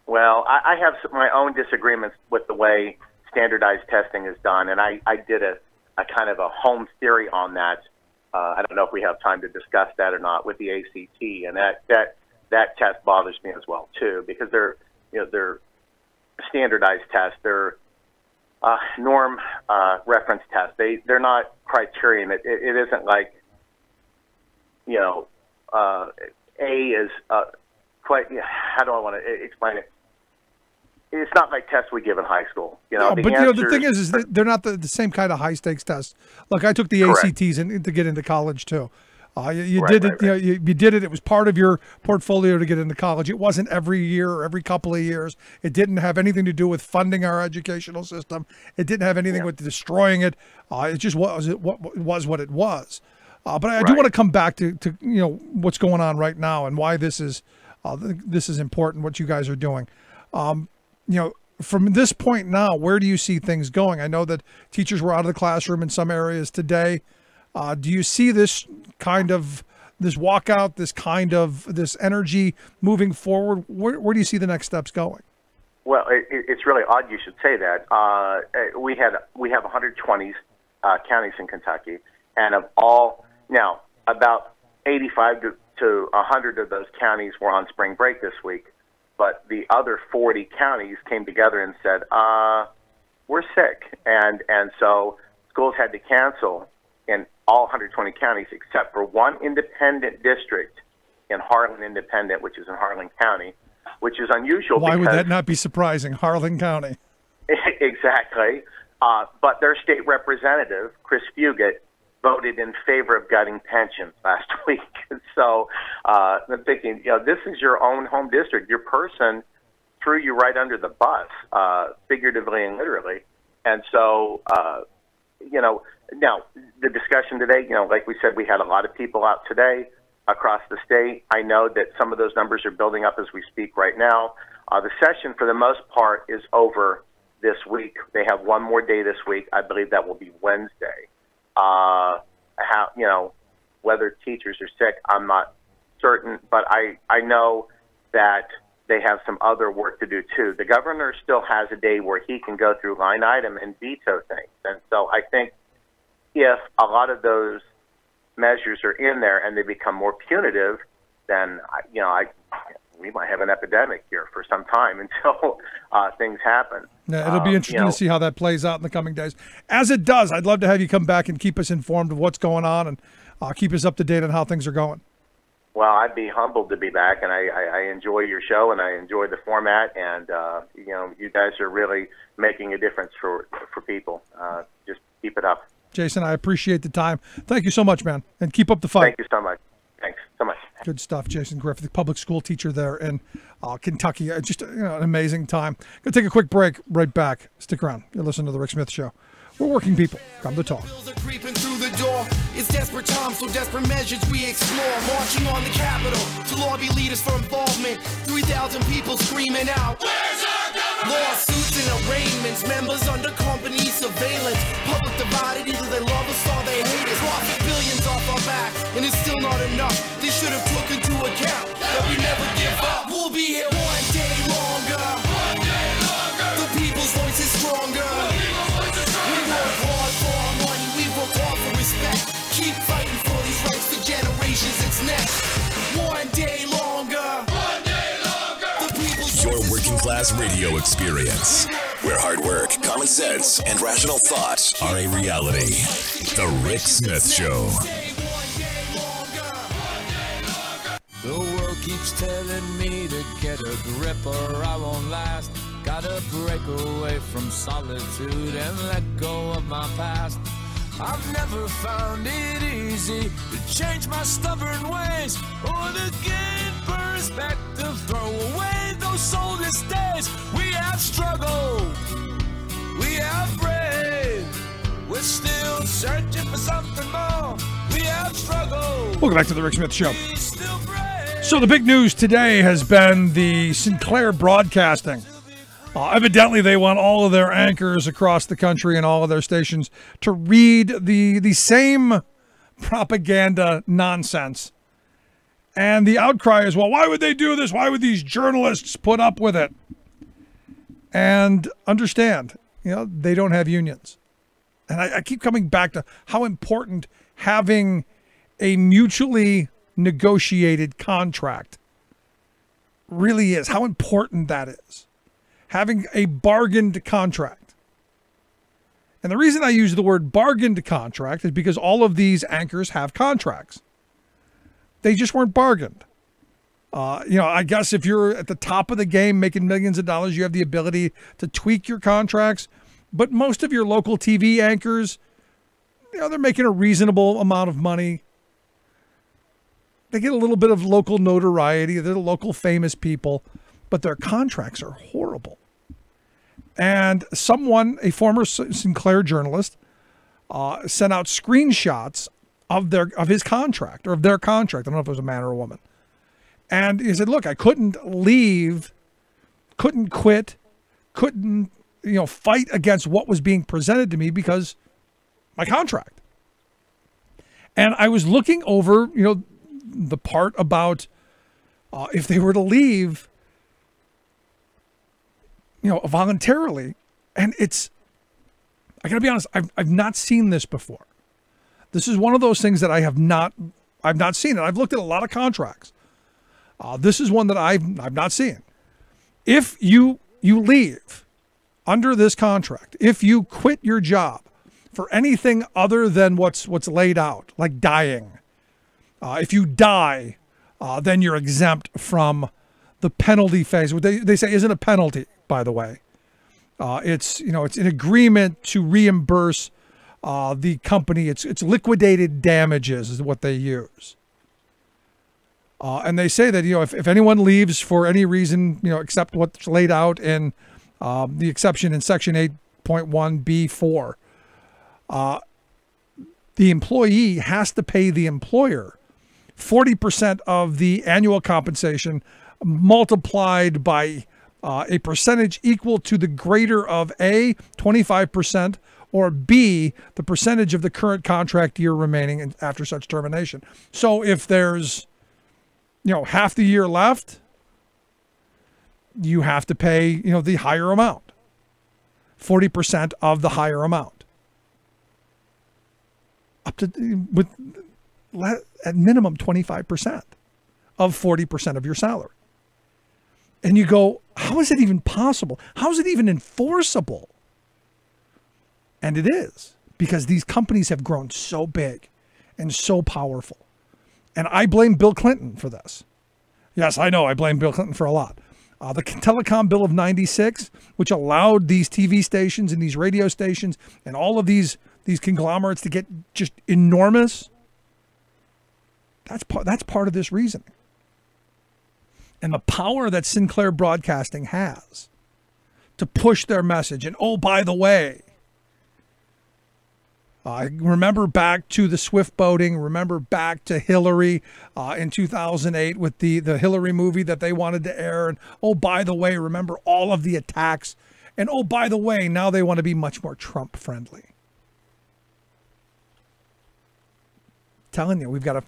Well, I have my own disagreements with the way standardized testing is done, and I did a kind of a home theory on that. I don't know if we have time to discuss that or not with the ACT, and that test bothers me as well too, because they're standardized tests. They're norm reference tests. They're not criterion. It isn't like, A is quite. How do I want to explain it? It's not like tests we give in high school. No, but the thing is that they're not the same kind of high stakes tests. Look, I took the ACTs to get into college too. You did it. You did it. It was part of your portfolio to get into college. It wasn't every year or every couple of years. It didn't have anything to do with funding our educational system. It didn't have anything with destroying it. It just was what it was. But I do want to come back to what's going on right now and why this is important. What you guys are doing. From this point now, where do you see things going? I know that teachers were out of the classroom in some areas today. Do you see this kind of walkout, this energy moving forward? Where do you see the next steps going? Well, it's really odd you should say that. We have 120 counties in Kentucky, and of all now, about 85 to 100 of those counties were on spring break this week. But the other 40 counties came together and said, we're sick. And so schools had to cancel in all 120 counties except for one independent district in Harlan Independent, which is in Harlan County, which is unusual. Why would that not be surprising, Harlan County? Exactly. But their state representative, Chris Fugate, voted in favor of gutting pensions last week. And so I'm thinking, this is your own home district. Your person threw you right under the bus, figuratively and literally. And so, now the discussion today, like we said, we had a lot of people out today across the state. I know that some of those numbers are building up as we speak right now. The session, for the most part, is over this week. They have one more day this week. I believe that will be Wednesday. Whether teachers are sick, I'm not certain, but I know that they have some other work to do too. The governor still has a day where he can go through line item and veto things. And so I think if a lot of those measures are in there and they become more punitive, then, we might have an epidemic here for some time until things happen. Yeah, it'll be interesting to see how that plays out in the coming days. As it does, I'd love to have you come back and keep us informed of what's going on and keep us up to date on how things are going. Well, I'd be humbled to be back, and I enjoy your show, and I enjoy the format, and you guys are really making a difference for people. Just keep it up. Jason, I appreciate the time. Thank you so much, man, and keep up the fight. Thank you so much. Thanks so much. Good stuff, Jason Griffith, public school teacher there in Kentucky. Just an amazing time. Gonna take a quick break. Right back. Stick around. You're listening to the Rick Smith Show. We're working people. Come to talk. Creeping through the door. It's desperate times, so desperate measures we explore. Marching on the Capitol to lobby leaders for involvement. 3,000 people screaming out, "Where's our government?" Lawsuits and arraignments, members under company surveillance. Public divided, either they love us or they hate us. Profit billions off our back, and it's still not enough. They should have took into account that we never give up. We'll be here one day longer. One day longer. The people's voice is stronger. We work hard for our money, we work hard for respect. Keep fighting for these rights for generations, it's next. One day longer. One day longer. The people's Your working class radio experience, where hard work, common sense, and rational thought are a reality. The Rick Smith Show. The world keeps telling me to get a grip or I won't last. Gotta break away from solitude and let go of my past. I've never found it easy to change my stubborn ways or to gain perspective, throw away those soulless days. We have struggled, we have prayed, we're still searching for something more. We have struggled. Welcome back to the Rick Smith Show. We still pray. So the big news today has been the Sinclair Broadcasting. Evidently, they want all of their anchors across the country and all of their stations to read the same propaganda nonsense. And the outcry is, well, why would they do this? Why would these journalists put up with it? And understand, they don't have unions. And I keep coming back to how important having a mutually negotiated contract really is, how important that is. Having a bargained contract. And the reason I use the word bargained contract is because all of these anchors have contracts. They just weren't bargained. I guess if you're at the top of the game making millions of dollars, you have the ability to tweak your contracts. But most of your local TV anchors, they're making a reasonable amount of money. They get a little bit of local notoriety. They're the local famous people, but their contracts are horrible. And a former Sinclair journalist, sent out screenshots of his contract, or of their contract. I don't know if it was a man or a woman. And he said, look, I couldn't leave, couldn't quit, couldn't, fight against what was being presented to me because my contract. And I was looking over, the part about if they were to leave, voluntarily. And I gotta be honest, I've not seen this before. This is one of those things that I've not seen. And I've looked at a lot of contracts. This is one that I've not seen. If you leave under this contract, if you quit your job for anything other than what's laid out, like dying, if you die, then you're exempt from the penalty phase. What they say isn't a penalty, by the way. It's an agreement to reimburse the company. It's liquidated damages is what they use. And they say that, if anyone leaves for any reason, except what's laid out in the exception in Section 8.1B4, the employee has to pay the employer 40% of the annual compensation multiplied by a percentage equal to the greater of A, 25%, or B, the percentage of the current contract year remaining after such termination. So if there's half the year left, you have to pay, the higher amount, 40% of the higher amount, up to at minimum 25% of 40% of your salary. And you go, how is it even possible? How is it even enforceable? And it is, because these companies have grown so big and so powerful. And I blame Bill Clinton for this. Yes, I know I blame Bill Clinton for a lot. The Telecom Bill of 96, which allowed these TV stations and these radio stations and all of these conglomerates to get just enormous. That's part of this reasoning. And the power that Sinclair Broadcasting has to push their message. And oh, by the way, remember back to the Swift boating, remember back to Hillary in 2008 with the Hillary movie that they wanted to air. And oh, by the way, remember all of the attacks. And oh, by the way, now they want to be much more Trump friendly. Telling you, we've got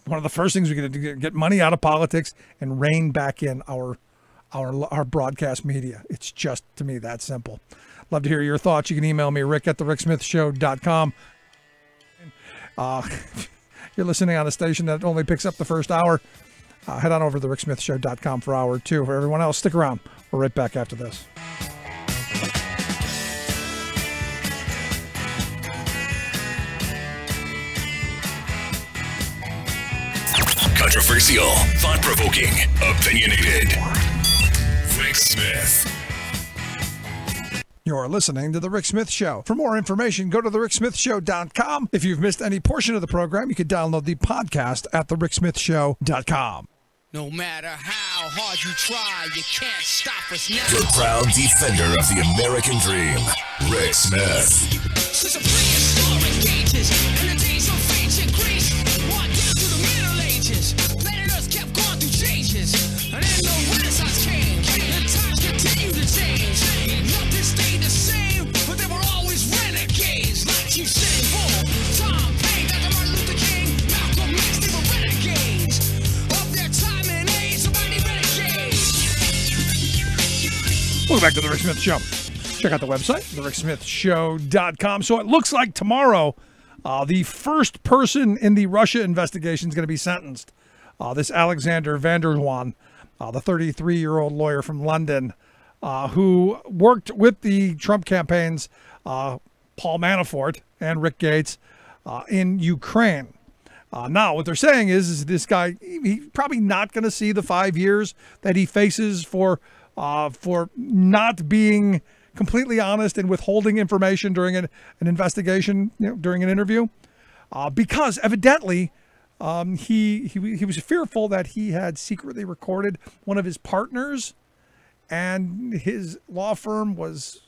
one of the first things we got to do, get money out of politics and rein back in our broadcast media. It's just, to me, that simple. Love to hear your thoughts. You can email me, rick@thericksmithshow.com. You're listening on a station that only picks up the first hour. Head on over to thericksmithshow.com for hour 2. For everyone else, stick around. We're right back after this. Controversial, thought-provoking, opinionated. Rick Smith. You're listening to The Rick Smith Show. For more information, go to thericksmithshow.com. If you've missed any portion of the program, you can download the podcast at thericksmithshow.com. No matter how hard you try, you can't stop us now. The proud defender of the American dream, Rick Smith. Since the prehistoric ages and the days of ancient Greece, walked down to the Middle Ages, planet Earth kept going through changes, and then the Renaissance came, and times continue to change. Nothing stayed the same, but there were always renegades, like Chief City Bull, Tom Paine, Dr. Martin Luther King, Malcolm X. They were renegades of their time and age, so many renegades. Welcome back to The Rick Smith Show. Check out the website, thericksmithshow.com. So it looks like tomorrow, the first person in the Russia investigation is going to be sentenced. This Alexander Vanderwan, the 33-year-old lawyer from London, who worked with the Trump campaigns, Paul Manafort and Rick Gates, in Ukraine. Now, what they're saying is this guy, he's probably not going to see the 5 years that he faces for not being completely honest and withholding information during an investigation, during an interview, because evidently he was fearful that he had secretly recorded one of his partners, and his law firm was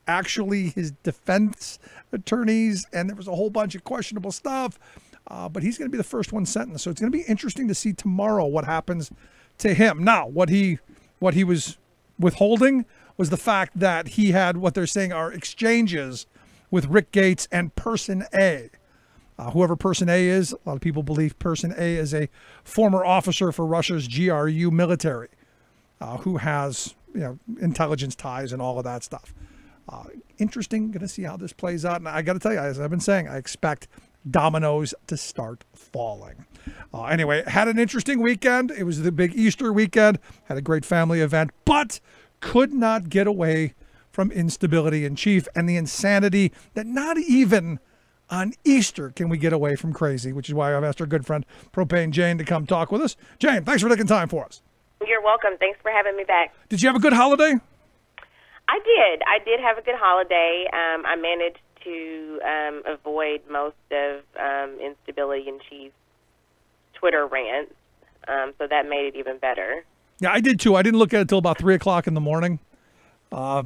actually his defense attorneys, and there was a whole bunch of questionable stuff. But he's going to be the first one sentenced. So it's going to be interesting to see tomorrow what happens to him. Now, what he was withholding was the fact that he had what they're saying are exchanges with Rick Gates and Person A. Whoever Person A is, a lot of people believe Person A is a former officer for Russia's GRU military, who has intelligence ties and all of that stuff. Interesting. Going to see how this plays out. And I got to tell you, as I've been saying, I expect dominoes to start falling. Anyway, had an interesting weekend. It was the big Easter weekend. Had a great family event, but could not get away from instability in chief and the insanity that not even on Easter can we get away from crazy, which is why I've asked our good friend Propane Jane to come talk with us. Jane, thanks for taking time for us. You're welcome. Thanks for having me back. Did you have a good holiday? I did. I did have a good holiday. I managed to avoid most of instability in chief's Twitter rants, so that made it even better. Yeah, I did too. I didn't look at it until about 3 o'clock in the morning. I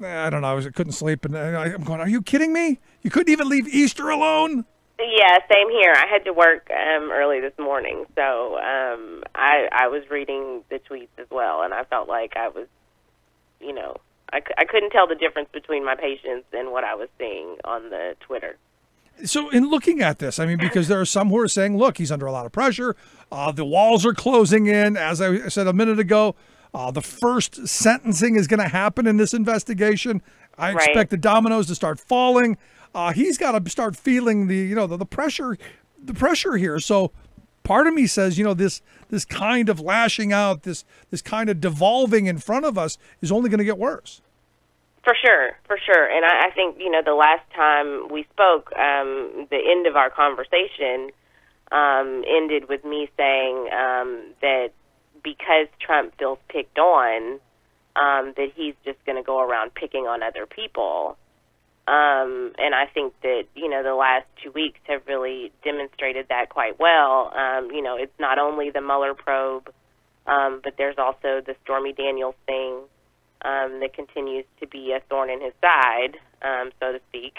don't know. I couldn't sleep, and I'm going, are you kidding me? You couldn't even leave Easter alone? Yeah, same here. I had to work early this morning, so I was reading the tweets as well, and I felt like I was, I couldn't tell the difference between my patients and what I was seeing on the Twitter. So in looking at this, I mean, because there are some who are saying, look, he's under a lot of pressure. The walls are closing in. As I said a minute ago, the first sentencing is going to happen in this investigation. I expect the dominoes to start falling. He's got to start feeling the pressure here. So part of me says, this kind of lashing out, this kind of devolving in front of us is only going to get worse. For sure. And I think, the last time we spoke, the end of our conversation ended with me saying that because Trump feels picked on, that he's just going to go around picking on other people. And I think that, the last 2 weeks have really demonstrated that quite well. It's not only the Mueller probe, but there's also the Stormy Daniels thing that continues to be a thorn in his side, so to speak.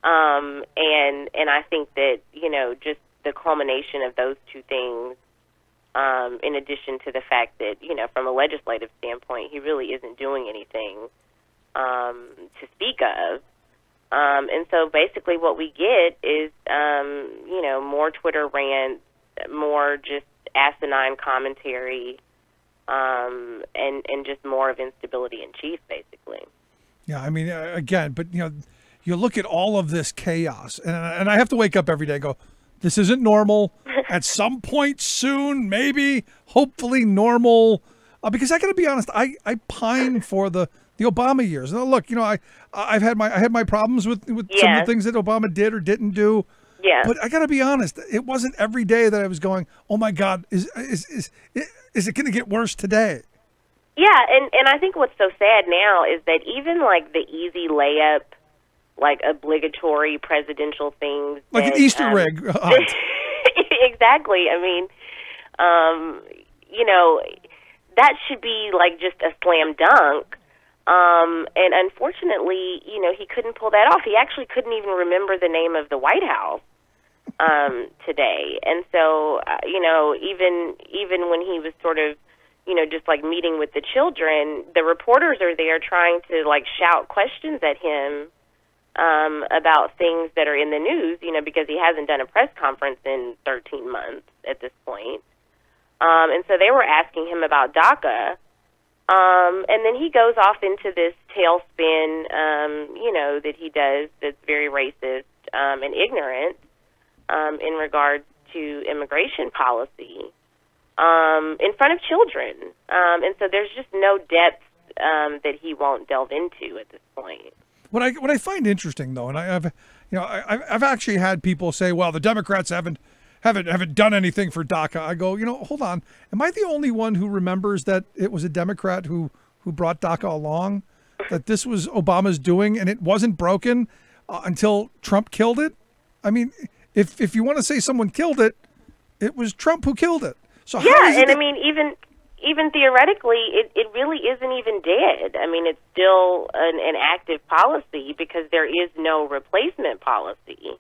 And I think that, just the culmination of those two things, in addition to the fact that, from a legislative standpoint, he really isn't doing anything to speak of. And so basically what we get is, more Twitter rants, more just asinine commentary, and just more of instability in chief, basically. Yeah, I mean, again, but, you look at all of this chaos, and I have to wake up every day and go, this isn't normal. At some point soon, maybe, hopefully normal. Because I got to be honest, I pine for the Obama years. Now, look, I had my problems with some of the things that Obama did or didn't do. Yeah. But I got to be honest, it wasn't every day that I was going, oh my God, is it going to get worse today? Yeah, and I think what's so sad now is that even like the easy layup, like obligatory presidential things, like an Easter egg. Exactly. I mean, that should be like just a slam dunk. And unfortunately, he couldn't pull that off. He actually couldn't even remember the name of the White House today. And so, even when he was sort of, just like meeting with the children, the reporters are there trying to like shout questions at him about things that are in the news, because he hasn't done a press conference in 13 months at this point. And so they were asking him about DACA. And then he goes off into this tailspin, that he does that's very racist and ignorant in regards to immigration policy in front of children. And so there's just no depth that he won't delve into at this point. What I find interesting, though, and I've actually had people say, well, the Democrats haven't done anything for DACA. I go, hold on. Am I the only one who remembers that it was a Democrat who brought DACA along, that this was Obama's doing, and it wasn't broken until Trump killed it? I mean, if you want to say someone killed it, it was Trump who killed it. So even theoretically, it really isn't even dead. I mean, it's still an active policy because there is no replacement policy.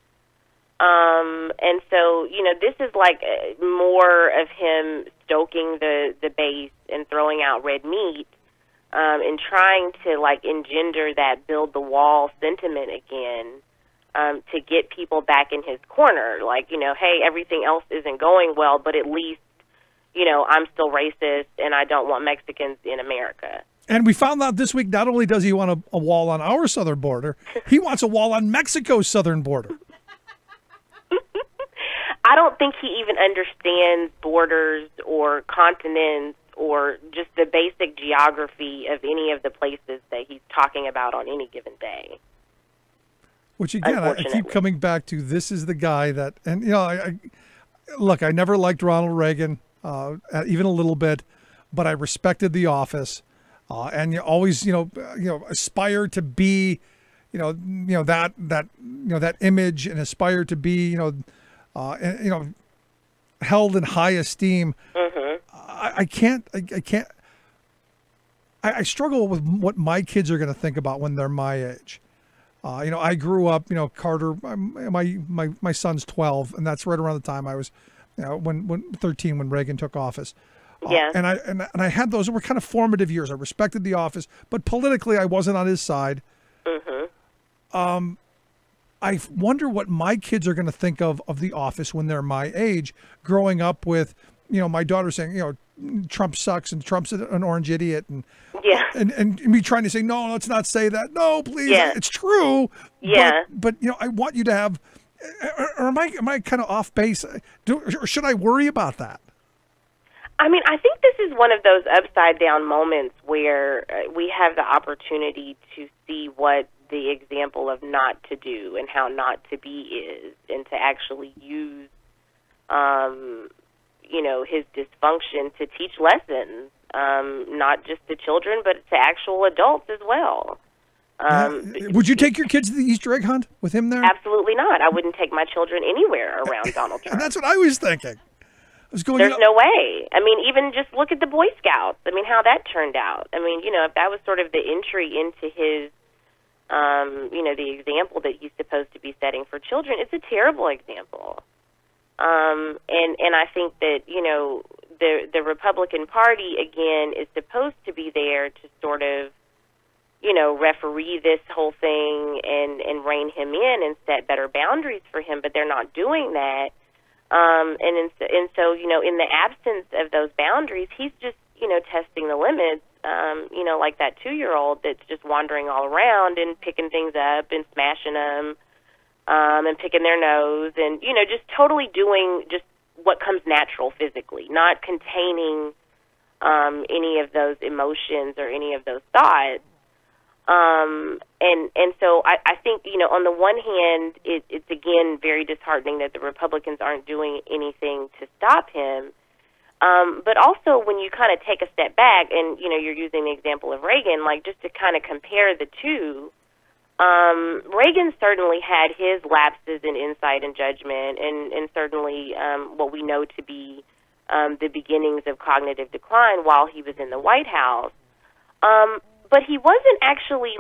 And so, this is like more of him stoking the base and throwing out red meat, and trying to engender that build the wall sentiment again, to get people back in his corner. Hey, everything else isn't going well, but at least, I'm still racist and I don't want Mexicans in America. And we found out this week, not only does he want a wall on our southern border, he wants a wall on Mexico's southern border. I don't think he even understands borders or continents or just the basic geography of any of the places that he's talking about on any given day. Which, again, I keep coming back to, this is the guy that, and, look, I never liked Ronald Reagan, even a little bit, but I respected the office, and you always, aspire to be, that image, and aspire to be, held in high esteem. Mm-hmm. I struggle with what my kids are going to think about when they're my age. I grew up, Carter, my son's 12, and that's right around the time I was, when 13, when Reagan took office. Yeah. And I had those were kind of formative years. I respected the office, but politically I wasn't on his side. Mm-hmm. I wonder what my kids are going to think of the office when they're my age, growing up with, my daughter saying, Trump sucks and Trump's an orange idiot, and me trying to say, no, let's not say that. No, please, it's true. Yeah. But I want you to have, or am I kind of off base? Or should I worry about that? I mean, I think this is one of those upside down moments where we have the opportunity to see what the example of not to do and how not to be is, and to actually use, his dysfunction to teach lessons, not just to children, but to actual adults as well. Would you take your kids to the Easter egg hunt with him there? Absolutely not. I wouldn't take my children anywhere around Donald Trump. And that's what I was thinking. There's no way. I mean, even just look at the Boy Scouts. I mean, how that turned out. I mean, if that was sort of the entry into his, the example that he's supposed to be setting for children, it's a terrible example. And I think that, the Republican Party, again, is supposed to be there to sort of, referee this whole thing and rein him in and set better boundaries for him, but they're not doing that. And so, in the absence of those boundaries, he's just, testing the limits, like that 2-year-old that's just wandering all around and picking things up and smashing them, and picking their nose and, just totally doing just what comes natural physically, not containing any of those emotions or any of those thoughts. And so I think, on the one hand, it's again very disheartening that the Republicans aren't doing anything to stop him. But also when you kind of take a step back and, you're using the example of Reagan, just to kind of compare the two, Reagan certainly had his lapses in insight and judgment and certainly what we know to be the beginnings of cognitive decline while he was in the White House. But he wasn't actually,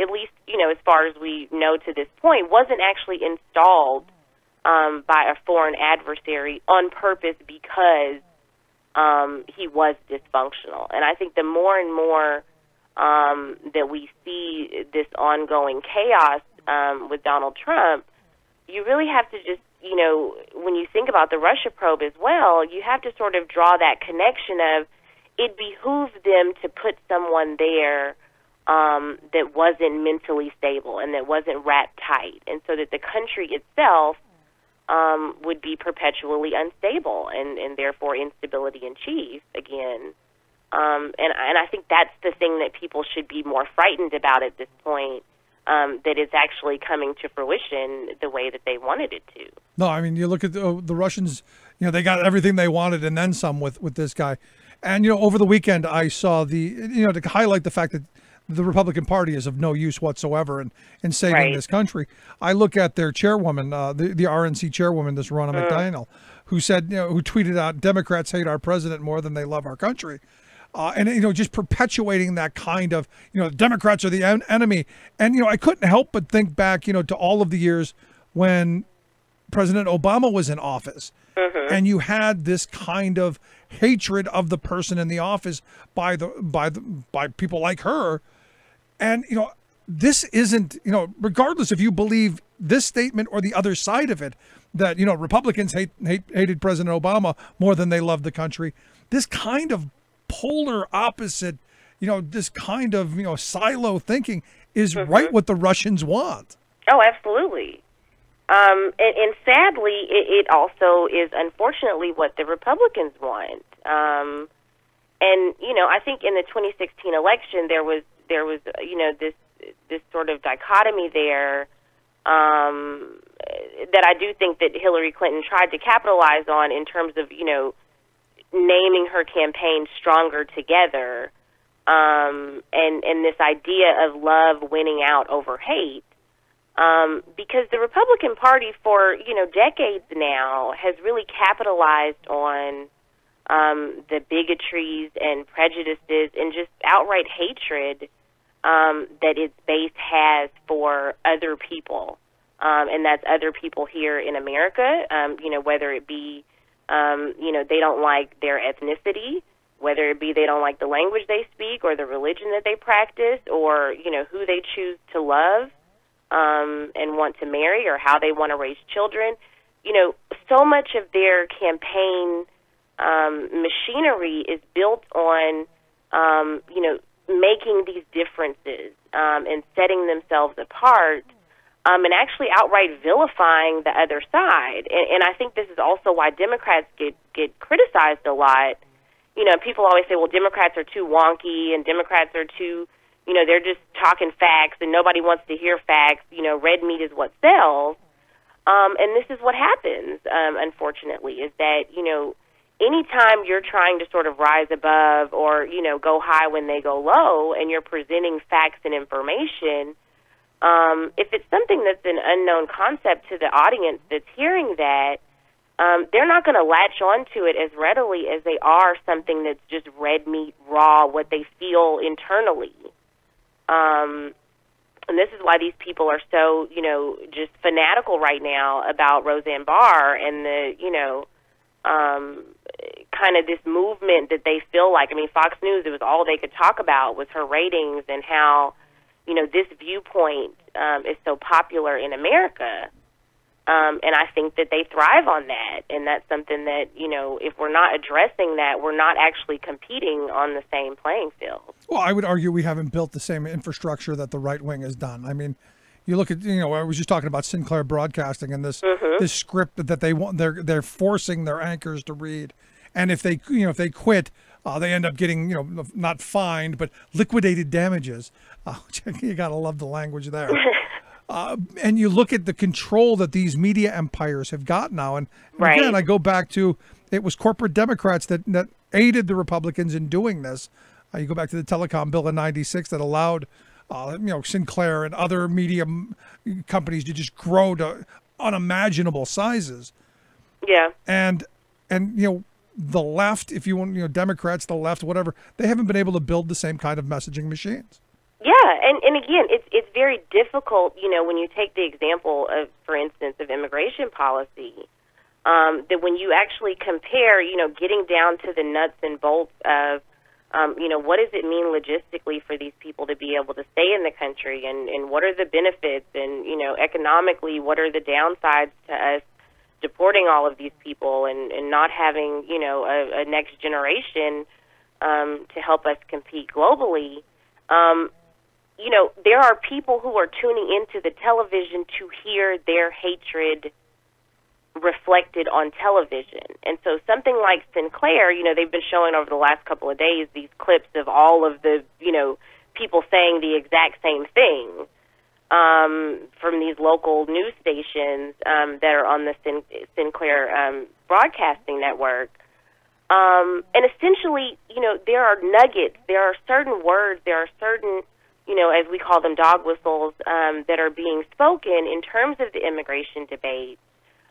at least, as far as we know to this point, wasn't actually installed by a foreign adversary on purpose because he was dysfunctional. And I think the more and more that we see this ongoing chaos with Donald Trump, you really have to just, when you think about the Russia probe as well, you have to sort of draw that connection of, it behooved them to put someone there that wasn't mentally stable and that wasn't wrapped tight, and so that the country itself would be perpetually unstable and therefore instability in chief again. And I think that's the thing that people should be more frightened about at this point, that it's actually coming to fruition the way that they wanted it to. No, I mean, you look at the Russians, they got everything they wanted and then some with this guy. And, over the weekend I saw to highlight the fact that the Republican Party is of no use whatsoever in saving this country. I look at their chairwoman, the RNC chairwoman, this Ronna McDaniel, who said, who tweeted out, "Democrats hate our president more than they love our country." And just perpetuating that kind of, Democrats are the enemy. And, I couldn't help but think back, to all of the years when President Obama was in office. And you had this kind of hatred of the person in the office by people like her. And, this isn't, regardless if you believe this statement or the other side of it, that, Republicans hated President Obama more than they loved the country. This kind of polar opposite, this kind of, silo thinking is right what the Russians want. Oh, absolutely. And sadly, it also is unfortunately what the Republicans want. And, I think in the 2016 election, there was this sort of dichotomy there, that I do think that Hillary Clinton tried to capitalize on in terms of, naming her campaign Stronger Together, and this idea of love winning out over hate, because the Republican Party for, decades now has really capitalized on the bigotries and prejudices and just outright hatred that its base has for other people, and that's other people here in America, whether it be they don't like their ethnicity, whether it be they don't like the language they speak or the religion that they practice, or, who they choose to love and want to marry, or how they want to raise children. So much of their campaign machinery is built on, making these differences and setting themselves apart, and actually outright vilifying the other side. And I think this is also why Democrats get criticized a lot. People always say, well, Democrats are too wonky and Democrats are too, they're just talking facts and nobody wants to hear facts. Red meat is what sells. And this is what happens, unfortunately, is that, anytime you're trying to sort of rise above or, go high when they go low and you're presenting facts and information, if it's something that's an unknown concept to the audience that's hearing that, they're not going to latch onto it as readily as they are something that's just red meat, raw, what they feel internally. And this is why these people are so, just fanatical right now about Roseanne Barr and the, kind of this movement that they feel like. I mean, Fox News, it was all they could talk about was her ratings and how, this viewpoint is so popular in America. And I think that they thrive on that. And that's something that, if we're not addressing that, we're not actually competing on the same playing field. Well, I would argue we haven't built the same infrastructure that the right wing has done. I mean, you look at, I was just talking about Sinclair Broadcasting and this script that they want, they're forcing their anchors to read. And if they, if they quit, they end up getting, not fined, but liquidated damages. You got to love the language there. And you look at the control that these media empires have got now. And again, I go back to, it was corporate Democrats that aided the Republicans in doing this. You go back to the telecom bill in '96 that allowed, Sinclair and other media companies to just grow to unimaginable sizes. Yeah. And the left, if you want, Democrats, the left, whatever, they haven't been able to build the same kind of messaging machines. Yeah, and again, it's very difficult, when you take the example of, for instance, of immigration policy, that when you actually compare, getting down to the nuts and bolts of, what does it mean logistically for these people to be able to stay in the country, and what are the benefits, and, economically, what are the downsides to us deporting all of these people and not having, a next generation to help us compete globally, you know, there are people who are tuning into the television to hear their hatred reflected on television. And so something like Sinclair, you know, they've been showing over the last couple of days these clips of all of the, you know, people saying the exact same thing from these local news stations that are on the Sinclair broadcasting network. And essentially, you know, there are nuggets, there are certain words, there are certain, you know, as we call them, dog whistles, that are being spoken in terms of the immigration debate,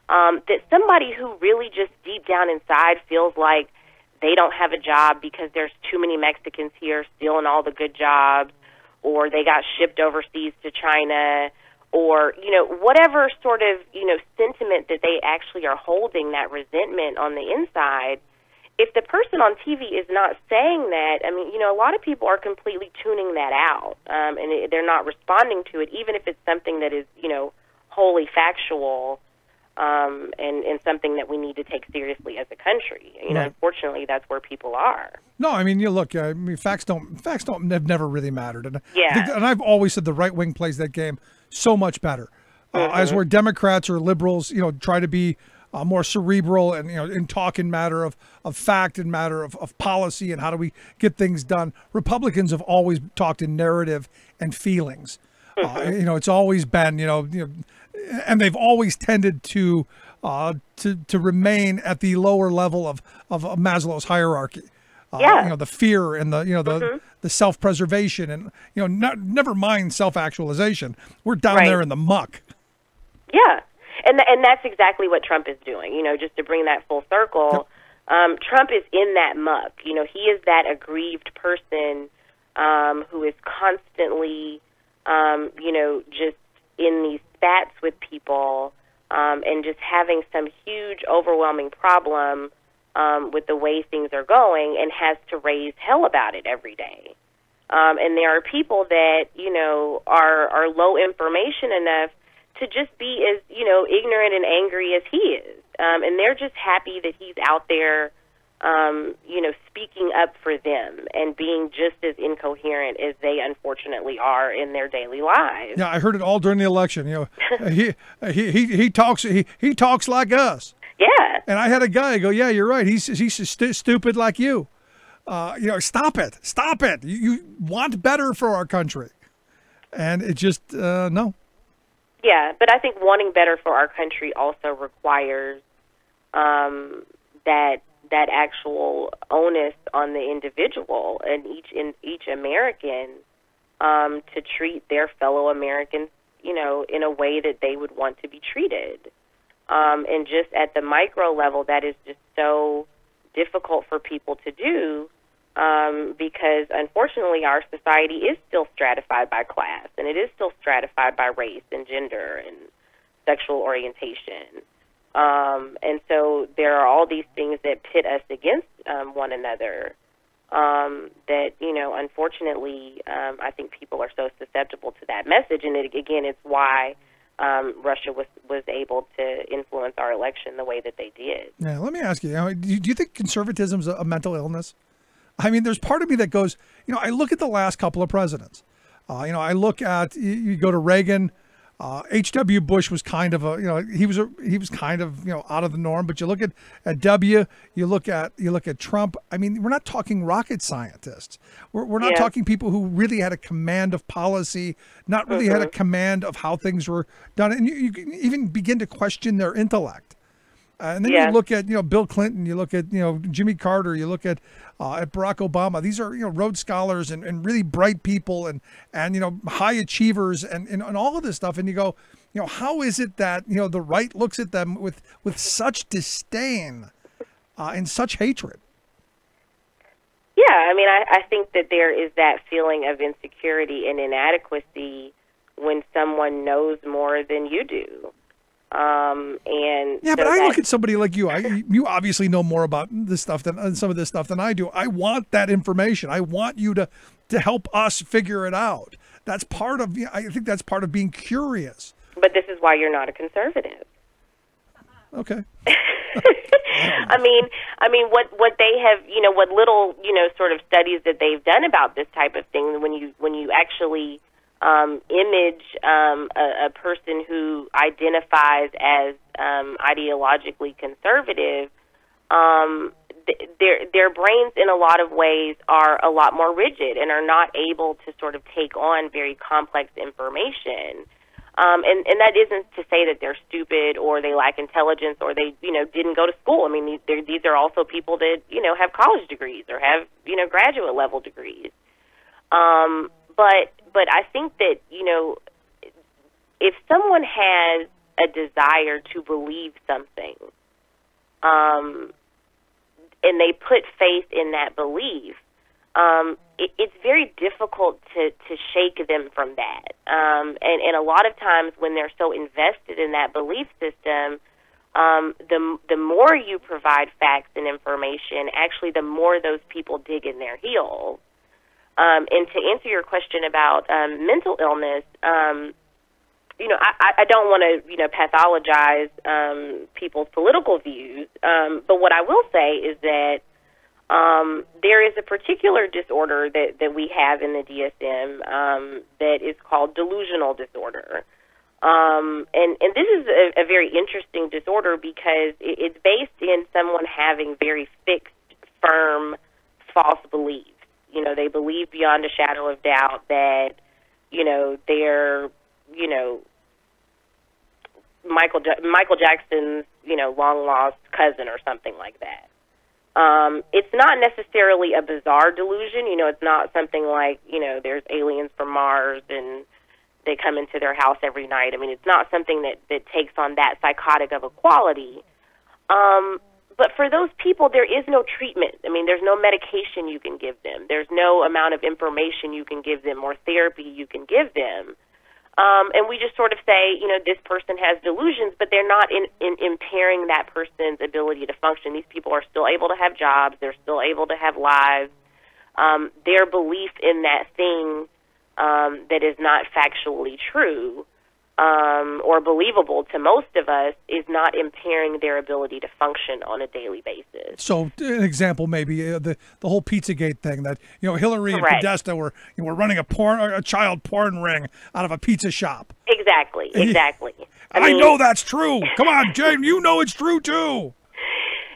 that somebody who really just deep down inside feels like they don't have a job because there's too many Mexicans here stealing all the good jobs, or they got shipped overseas to China, or, you know, whatever sort of, you know, sentiment that they actually are holding, that resentment on the inside, if the person on TV is not saying that, I mean, you know, a lot of people are completely tuning that out, and they're not responding to it, even if it's something that is, you know, wholly factual, and something that we need to take seriously as a country. You know, Right. Unfortunately, that's where people are. No, I mean, you look. I mean, facts have never really mattered, and Yeah. and I've always said the right wing plays that game so much better. As where Democrats or liberals, you know, try to be more cerebral and, you know, in talking matter of fact and matter of policy and how do we get things done. Republicans have always talked in narrative and feelings. You know, it's always been, you know, and they've always tended to remain at the lower level of Maslow's hierarchy. Yeah. You know, the fear and the, you know, the self-preservation and, you know, never mind self-actualization. We're down Right. there in the muck. Yeah, and that's exactly what Trump is doing. You know, just to bring that full circle, Trump is in that muck. You know, he is that aggrieved person who is constantly, you know, just in these spats with people and just having some huge, overwhelming problem with the way things are going, and has to raise hell about it every day. And there are people that, you know, are low information enough to just be as, you know, ignorant and angry as he is. And they're just happy that he's out there, you know, speaking up for them and being just as incoherent as they unfortunately are in their daily lives. Yeah, I heard it all during the election. You know, he talks like us. Yeah. And I had a guy go, "Yeah, you're right. He's stupid like you. You know, stop it. You want better for our country." And it just no. Yeah, but I think wanting better for our country also requires that actual onus on the individual and each American to treat their fellow Americans, you know, in a way that they would want to be treated. And just at the micro level, that is just so difficult for people to do because, unfortunately, our society is still stratified by class, and it is still stratified by race and gender and sexual orientation. And so there are all these things that pit us against one another that, you know, unfortunately, I think people are so susceptible to that message. And again, it's why Russia was able to influence our election the way that they did. Yeah, let me ask you, do you think conservatism is a mental illness? I mean, there's part of me that goes, you know, I look at the last couple of presidents. You know, I look at, you go to Reagan, H.W. Bush was kind of a, you know, he was kind of, you know, out of the norm. But you look at W, you look at Trump. I mean, we're not talking rocket scientists. We're not talking people who really had a command of policy, not really had a command of how things were done, and you can even begin to question their intellect. And then you look at, you know, Bill Clinton, you look at, you know, Jimmy Carter, you look at Barack Obama. These are, you know, Rhodes Scholars and really bright people and you know, high achievers and all of this stuff. And you go, you know, how is it that, you know, the right looks at them with such disdain and such hatred? Yeah, I mean, I think that there is that feeling of insecurity and inadequacy when someone knows more than you do. And yeah, so but I look at somebody like you. You obviously know more about this stuff than some of this stuff than I do. I want that information. I want you to help us figure it out. That's part of. I think that's part of being curious. But this is why you're not a conservative. Okay. I mean, what they have, what little, sort of studies that they've done about this type of thing, when you actually image a person who identifies as ideologically conservative, their brains in a lot of ways are a lot more rigid and are not able to sort of take on very complex information. And that isn't to say that they're stupid or they lack intelligence or they, didn't go to school. I mean, these are also people that, have college degrees or have, graduate level degrees. But I think that, if someone has a desire to believe something, and they put faith in that belief, it's very difficult to shake them from that. And a lot of times when they're so invested in that belief system, the more you provide facts and information, actually the more those people dig in their heels. And to answer your question about mental illness, I don't want to, pathologize people's political views, but what I will say is that there is a particular disorder that we have in the DSM that is called delusional disorder. And this is a very interesting disorder because it's based in someone having very fixed, firm, false beliefs. They believe beyond a shadow of doubt that, they're, Michael Jackson's, long lost cousin or something like that. It's not necessarily a bizarre delusion. It's not something like, there's aliens from Mars and they come into their house every night. I mean, it's not something that takes on that psychotic of a quality. But for those people, there is no treatment. I mean, there's no medication you can give them. There's no amount of information you can give them or therapy you can give them. And we just sort of say, this person has delusions, but they're not impairing that person's ability to function. These people are still able to have jobs. They're still able to have lives. Their belief in that thing that is not factually true or believable to most of us is not impairing their ability to function on a daily basis. So an example maybe the whole Pizzagate thing that Hillary and Podesta were running a child porn ring out of a pizza shop. Exactly. I know that's true. Come on, Jane, you know it's true too.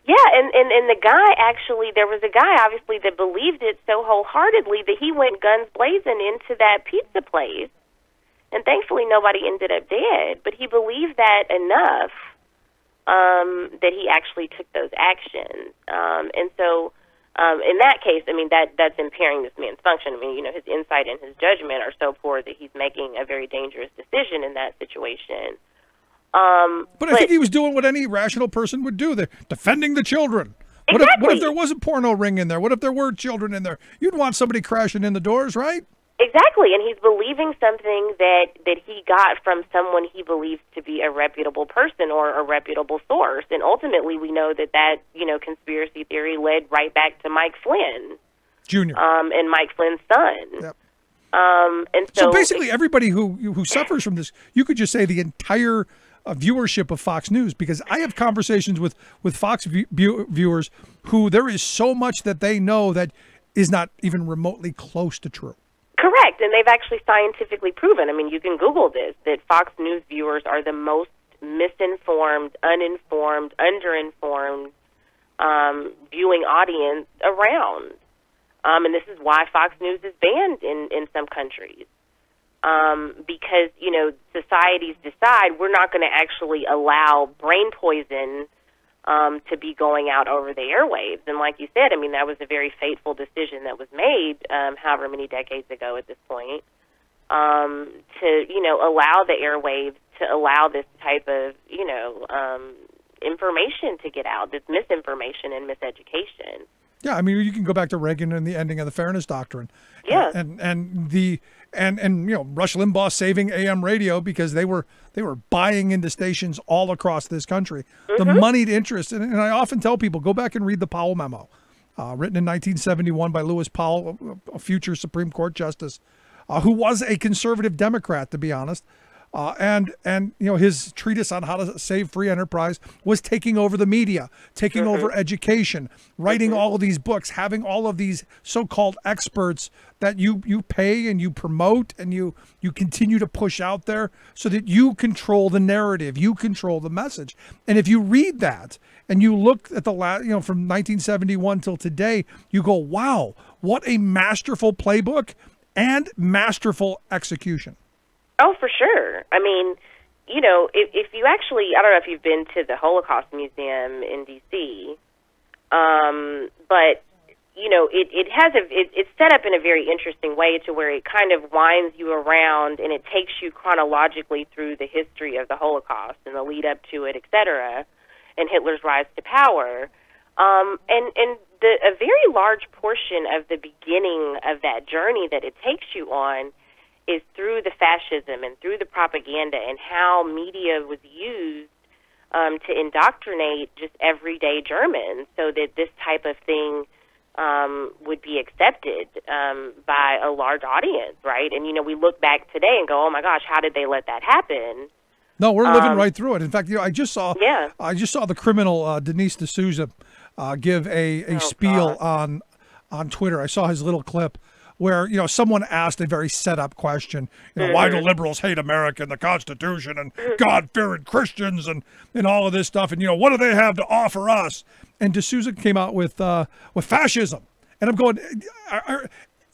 Yeah, and the guy actually, there was a guy obviously that believed it so wholeheartedly that he went guns blazing into that pizza place. And thankfully nobody ended up dead, but he believed that enough that he actually took those actions. And so in that case, I mean, that's impairing this man's function. I mean, his insight and his judgment are so poor that he's making a very dangerous decision in that situation. But I think he was doing what any rational person would do. They're defending the children. Exactly. What if there was a porno ring in there? What if there were children in there? You'd want somebody crashing in the doors, right? Exactly, and he's believing something that he got from someone he believes to be a reputable person or a reputable source. And ultimately, we know that conspiracy theory led right back to Mike Flynn. Jr. And Mike Flynn's son. Yep. And so basically everybody who suffers from this, you could just say the entire viewership of Fox News, because I have conversations with Fox viewers who there is so much that they know that is not even remotely close to true. Correct, and they've actually scientifically proven. I mean, you can Google this, that Fox News viewers are the most misinformed, uninformed, underinformed viewing audience around. And this is why Fox News is banned in some countries. Because, societies decide we're not going to actually allow brain poison to be going out over the airwaves. And like you said, I mean, that was a very fateful decision that was made however many decades ago at this point to, allow the airwaves to allow this type of, information to get out, this misinformation and miseducation. Yeah, I mean, you can go back to Reagan and the ending of the Fairness Doctrine. Yeah. And Rush Limbaugh saving AM radio because they were buying into stations all across this country. Mm-hmm. The moneyed interest, and I often tell people, go back and read the Powell Memo, written in 1971 by Lewis Powell, a future Supreme Court justice, who was a conservative Democrat, to be honest. and his treatise on how to save free enterprise was taking over the media, taking over education, writing all of these books, having all of these so-called experts that you pay and you promote and you continue to push out there so that you control the narrative, you control the message. And if you read that and you look at the from 1971 till today, you go, wow, what a masterful playbook and masterful execution. Oh, for sure. I mean, if you actually, I don't know if you've been to the Holocaust Museum in D.C., but it's set up in a very interesting way to where it kind of winds you around and it takes you chronologically through the history of the Holocaust and the lead up to it, et cetera, and Hitler's rise to power. A very large portion of the beginning of that journey that it takes you on is through the fascism and through the propaganda and how media was used to indoctrinate just everyday Germans so that this type of thing would be accepted by a large audience, right? And, we look back today and go, oh, my gosh, how did they let that happen? No, we're living right through it. In fact, I just saw the criminal Denise D'Souza give a spiel on Twitter. I saw his little clip where, someone asked a very set-up question, why do liberals hate America and the Constitution and God-fearing Christians and all of this stuff, and, what do they have to offer us? And D'Souza came out with fascism. And I'm going,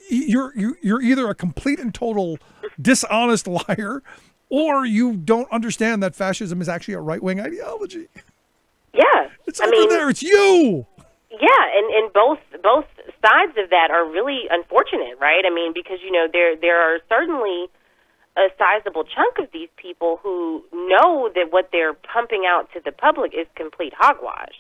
you're either a complete and total dishonest liar or you don't understand that fascism is actually a right-wing ideology. Yeah. It's there. It's you. Yeah, and both sides of that are really unfortunate, right? I mean, because, there are certainly a sizable chunk of these people who know that what they're pumping out to the public is complete hogwash.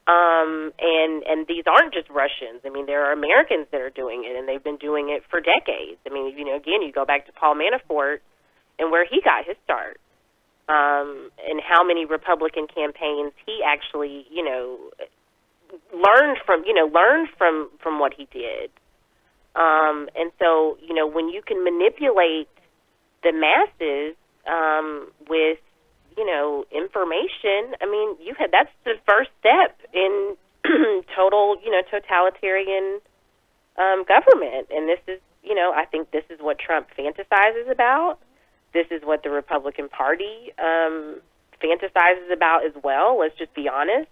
And these aren't just Russians. I mean, there are Americans that are doing it, and they've been doing it for decades. I mean, again, you go back to Paul Manafort and where he got his start, and how many Republican campaigns he actually, learned from what he did. And so, when you can manipulate the masses with, information, I mean, that's the first step in total, totalitarian government. And this is, I think this is what Trump fantasizes about. This is what the Republican Party fantasizes about as well. Let's just be honest.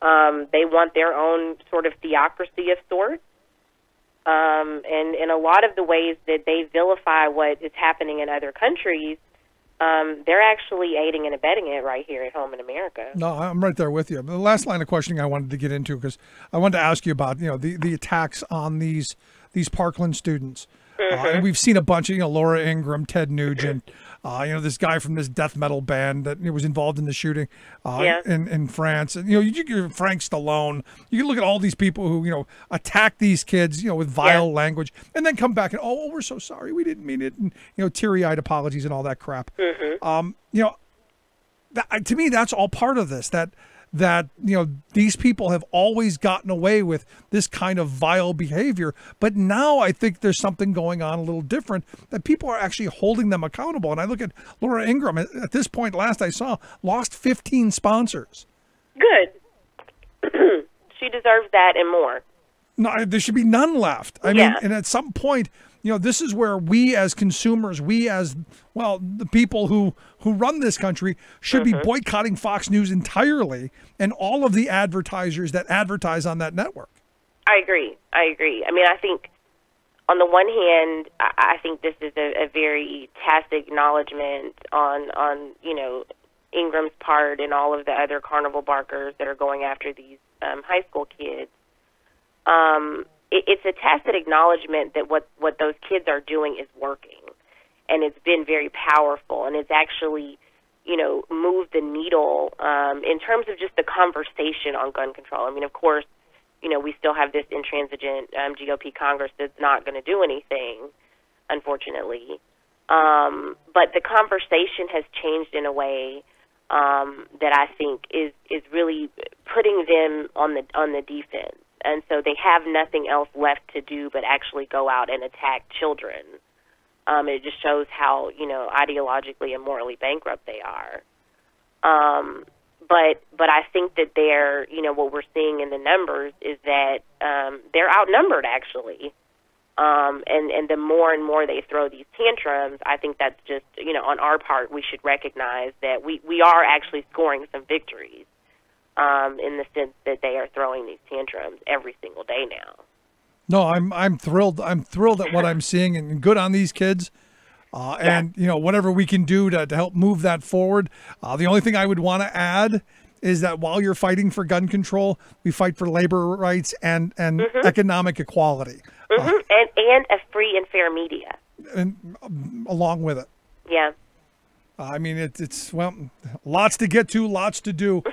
They want their own sort of theocracy of sorts. And in a lot of the ways that they vilify what is happening in other countries, they're actually aiding and abetting it right here at home in America. No, I'm right there with you. The last line of questioning I wanted to get into, because I wanted to ask you about, the attacks on these Parkland students. And we've seen a bunch of, Laura Ingraham, Ted Nugent, this guy from this death metal band that was involved in the shooting in France. And, you Frank Stallone. You can look at all these people who, attack these kids, with vile language and then come back and, oh, we're so sorry. We didn't mean it. And, teary-eyed apologies and all that crap. To me, that's all part of this, that these people have always gotten away with this kind of vile behavior. But now I think there's something going on a little different, that people are actually holding them accountable. And I look at Laura Ingraham, at this point, last I saw, lost 15 sponsors. Good. She deserves that and more. No, there should be none left. I mean, and at some point, this is where we as consumers, we as, the people who run this country should be boycotting Fox News entirely and all of the advertisers that advertise on that network. I agree. I mean, I think on the one hand, I think this is a very tacit acknowledgement on Ingram's part and all of the other carnival barkers that are going after these high school kids. It's a tacit acknowledgement that what those kids are doing is working, and it's been very powerful, and it's actually, moved the needle in terms of just the conversation on gun control. I mean, of course, we still have this intransigent GOP Congress that's not going to do anything, unfortunately. But the conversation has changed in a way that I think is really putting them on the defense. And so they have nothing else left to do but actually go out and attack children. It just shows how, ideologically and morally bankrupt they are. But I think that they're, what we're seeing in the numbers is that they're outnumbered, actually. And the more and more they throw these tantrums, I think that's just, on our part, we should recognize that we are actually scoring some victories in the sense that they are throwing these tantrums every single day now. No, I'm thrilled. I'm thrilled at what I'm seeing, and good on these kids. And, whatever we can do to help move that forward. The only thing I would want to add is that while you're fighting for gun control, we fight for labor rights and economic equality. And a free and fair media. And along with it. Yeah. I mean, it's lots to get to, lots to do.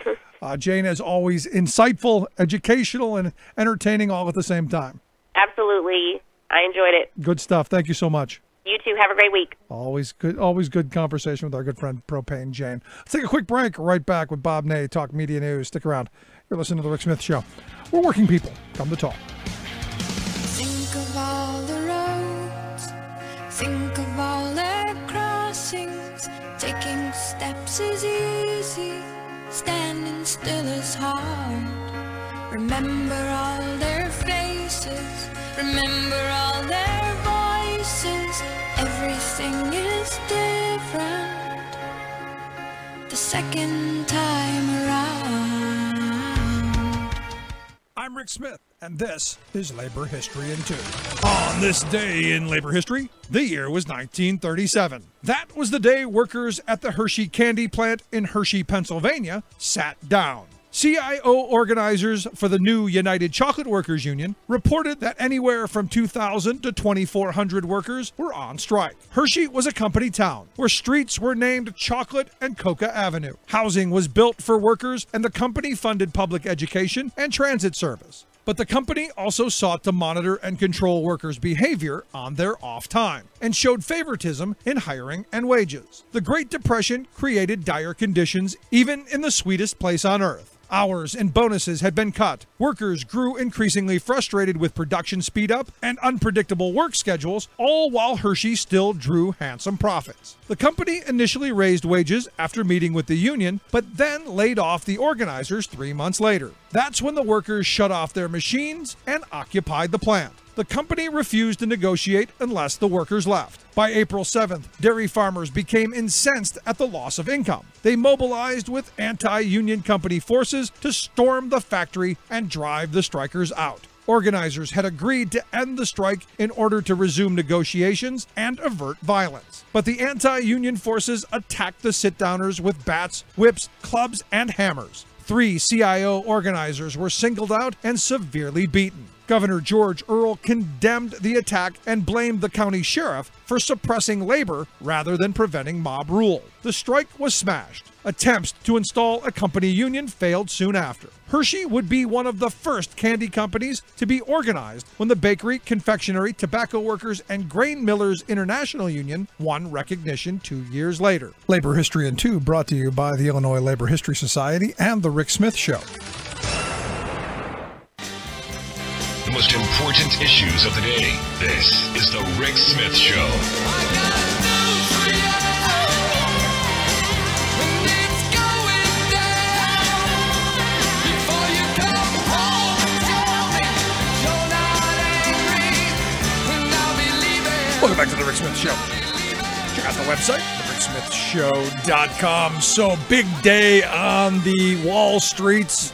Jane, as always, insightful, educational, and entertaining all at the same time. Absolutely. I enjoyed it. Good stuff. Thank you so much. You too. Have a great week. Always good conversation with our good friend Propane Jane. Let's take a quick break. Right back with Bob Ney, Talk Media News. Stick around. You're listening to The Rick Smith Show. We're working people. Come to talk. Think of all the roads. Think of all the crossings. Taking steps is easy. Standing still is hard. Remember all their faces. Remember all their voices. Everything is different the second time around. I'm Rick Smith, and this is Labor History in 2. On this day in labor history, the year was 1937. That was the day workers at the Hershey candy plant in Hershey, Pennsylvania, sat down. CIO organizers for the new United Chocolate Workers Union reported that anywhere from 2,000 to 2,400 workers were on strike. Hershey was a company town where streets were named Chocolate and Coca Avenue. Housing was built for workers, and the company funded public education and transit service. But the company also sought to monitor and control workers' behavior on their off time and showed favoritism in hiring and wages. The Great Depression created dire conditions even in the sweetest place on earth. Hours and bonuses had been cut. Workers grew increasingly frustrated with production speed up and unpredictable work schedules, all while Hershey still drew handsome profits. The company initially raised wages after meeting with the union, but then laid off the organizers 3 months later. That's when the workers shut off their machines and occupied the plant. The company refused to negotiate unless the workers left. By April 7th, dairy farmers became incensed at the loss of income. They mobilized with anti-union company forces to storm the factory and drive the strikers out. Organizers had agreed to end the strike in order to resume negotiations and avert violence. But the anti-union forces attacked the sit-downers with bats, whips, clubs, and hammers. 3 CIO organizers were singled out and severely beaten. Governor George Earle condemned the attack and blamed the county sheriff for suppressing labor rather than preventing mob rule. The strike was smashed. Attempts to install a company union failed soon after. Hershey would be one of the first candy companies to be organized when the Bakery, Confectionery, Tobacco Workers, and Grain Millers International Union won recognition 2 years later. Labor History in 2 brought to you by the Illinois Labor History Society and The Rick Smith Show. The most important issues of the day. This is The Rick Smith Show. Welcome back to The Rick Smith Show. Check out the website, thericksmithshow.com. So, big day on the Wall Streets.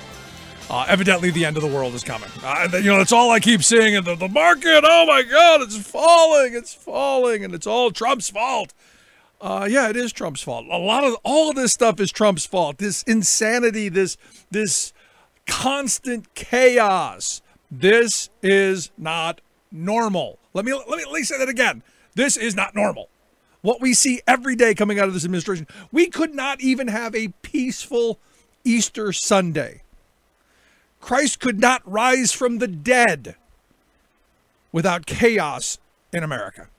Evidently, the end of the world is coming. That's all I keep seeing. The market, oh my God, it's falling, and it's all Trump's fault. Yeah, it is Trump's fault. All of this stuff is Trump's fault. This insanity, this constant chaos. This is not normal. Let me say that again. This is not normal. What we see every day coming out of this administration. We could not even have a peaceful Easter Sunday. Christ could not rise from the dead without chaos in America.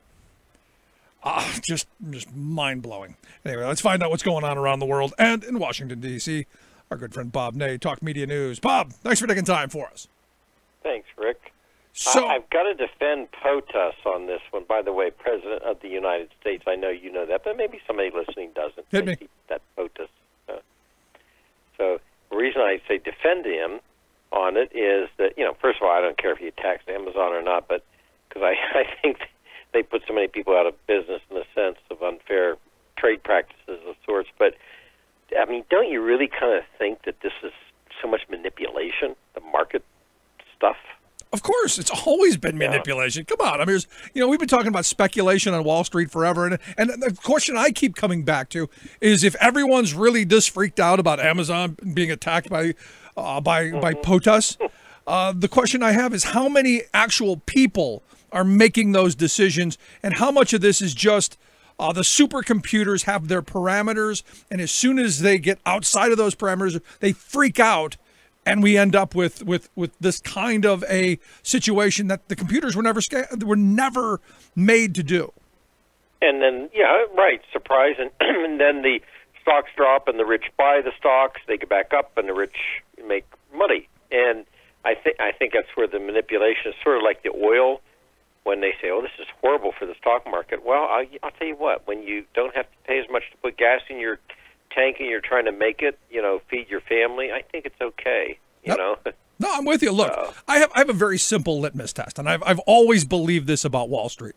Just mind-blowing. Anyway, let's find out what's going on around the world and in Washington, D.C. Our good friend Bob Ney, Talk Media News. Bob, thanks for taking time for us. Thanks, Rick. So I've got to defend POTUS on this one. By the way, President of the United States, I know you know that, but maybe somebody listening doesn't. Hit me. That POTUS. So the reason I say defend him on it is that, first of all, I don't care if he attacks Amazon or not, but because I think they put so many people out of business in the sense of unfair trade practices of sorts. But, I mean, don't you really kind of think that this is so much manipulation, the market stuff? Of course, it's always been manipulation. Come on, I mean, we've been talking about speculation on Wall Street forever, and the question I keep coming back to is if everyone's really this freaked out about Amazon being attacked by POTUS, the question I have is how many actual people are making those decisions, and how much of this is just the supercomputers have their parameters, and as soon as they get outside of those parameters, they freak out. And we end up with this kind of a situation that the computers were never made to do. And then, surprise, and then the stocks drop, and the rich buy the stocks. They get back up, and the rich make money. And I think that's where the manipulation is sort of like the oil. When they say, "Oh, this is horrible for the stock market," well, I'll tell you what. When you don't have to pay as much to put gas in your tank and you're trying to make it, feed your family, I think it's okay. You know. No, I'm with you. Look, I have a very simple litmus test, and I've always believed this about Wall Street.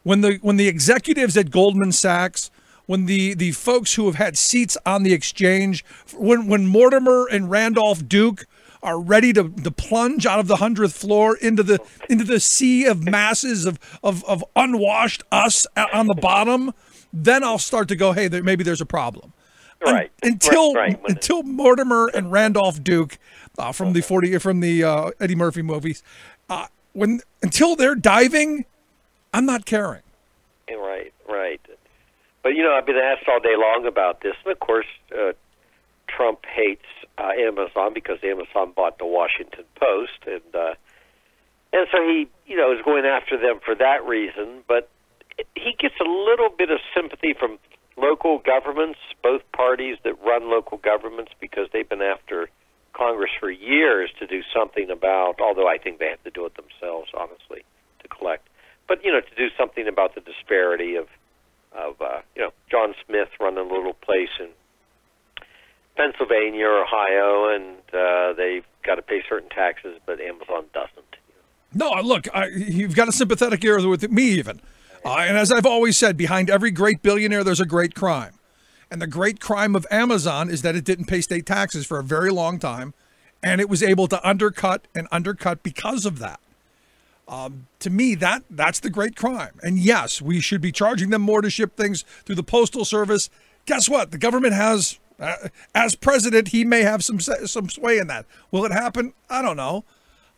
When the executives at Goldman Sachs, when the folks who have had seats on the exchange, when Mortimer and Randolph Duke are ready to plunge out of the 100th floor into the sea of masses of unwashed us on the bottom, then I'll start to go, hey, maybe there's a problem. Right. Until Mortimer and Randolph Duke from the Eddie Murphy movies, until they're diving, I'm not caring. Right. But I've been asked all day long about this, and of course, Trump hates Amazon because Amazon bought the Washington Post, and so he is going after them for that reason. But he gets a little bit of sympathy from local governments, both parties that run local governments, because they've been after Congress for years to do something about, although I think they have to do it themselves, honestly, to collect. But, to do something about the disparity of John Smith running a little place in Pennsylvania or Ohio, and they've got to pay certain taxes, but Amazon doesn't. No, look, you've got a sympathetic ear with me even. And as I've always said, behind every great billionaire, there's a great crime. And the great crime of Amazon is that it didn't pay state taxes for a very long time, and it was able to undercut because of that. To me, that's the great crime. And yes, we should be charging them more to ship things through the Postal Service. Guess what? The government has, as president, he may have some sway in that. Will it happen? I don't know.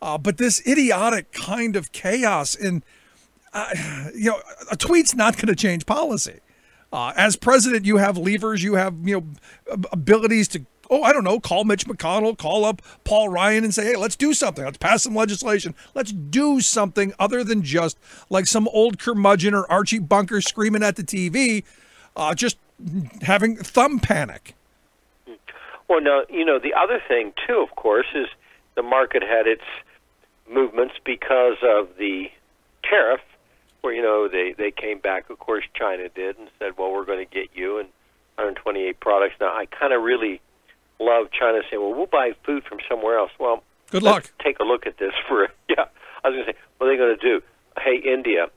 But this idiotic kind of chaos in... a tweet's not going to change policy. As president, you have levers, you have, abilities to, call Mitch McConnell, call up Paul Ryan and say, hey, let's do something. Let's pass some legislation. Let's do something other than just like some old curmudgeon or Archie Bunker screaming at the TV, just having thumb panic. Well, no, the other thing, too, of course, is the market had its movements because of the tariff, where, they came back, of course, China did, and said, well, we're going to get you and 128 products. Now, I kind of really love China saying, well, we'll buy food from somewhere else. Well, good luck. Let's take a look at this I was going to say, what are they going to do? Hey, India,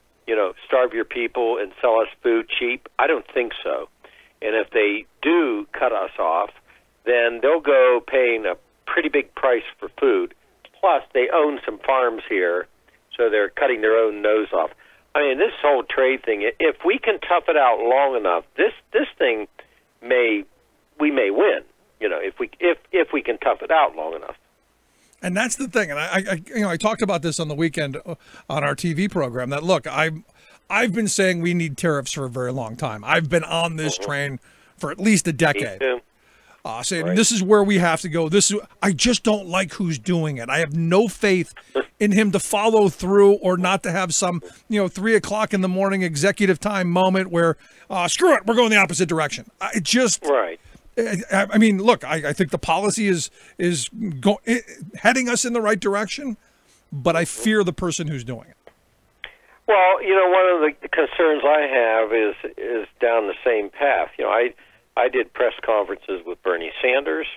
starve your people and sell us food cheap? I don't think so. And if they do cut us off, then they'll go paying a pretty big price for food. Plus, they own some farms here, so they're cutting their own nose off. I mean, this whole trade thing, if we can tough it out long enough, this thing we may win, if we can tough it out long enough. And that's the thing. And I talked about this on the weekend on our TV program that, look, I've been saying we need tariffs for a very long time. I've been on this train for at least a decade. Saying right. This is where we have to go. I just don't like who's doing it. I have no faith in him to follow through or not to have some, 3 o'clock in the morning executive time moment where, screw it, we're going the opposite direction. Right. I mean, look, I think the policy is heading us in the right direction, but I fear the person who's doing it. Well, one of the concerns I have is down the same path. I did press conferences with Bernie Sanders,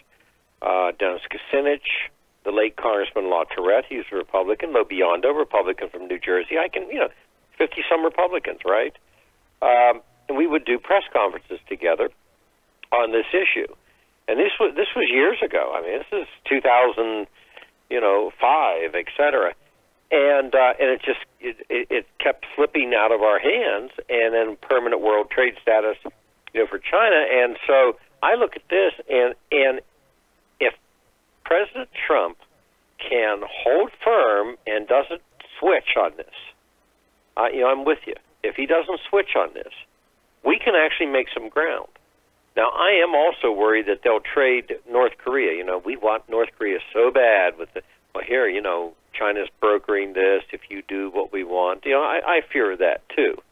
Dennis Kucinich, the late Congressman LaTourette, he's a Republican, Lo Biondo, Republican from New Jersey. 50-some Republicans, right? And we would do press conferences together on this issue. And this was years ago. I mean, this is 2005, et cetera. And it kept slipping out of our hands, and then permanent world trade status, for China. And so I look at this, and if President Trump can hold firm and doesn't switch on this, I'm with you. If he doesn't switch on this, we can actually make some ground. Now, I am also worried that they'll trade North Korea. We want North Korea so bad with here, China's brokering this if you do what we want. I fear that, too.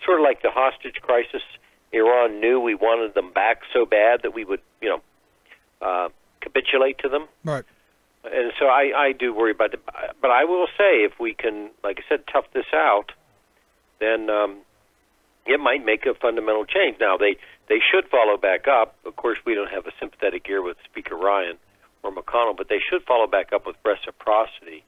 Sort of like the hostage crisis. Iran knew we wanted them back so bad that we would, capitulate to them. Right. And so I do worry about it. But I will say, if we can, like I said, tough this out, then it might make a fundamental change. Now, they should follow back up. Of course, we don't have a sympathetic ear with Speaker Ryan or McConnell, but they should follow back up with reciprocity,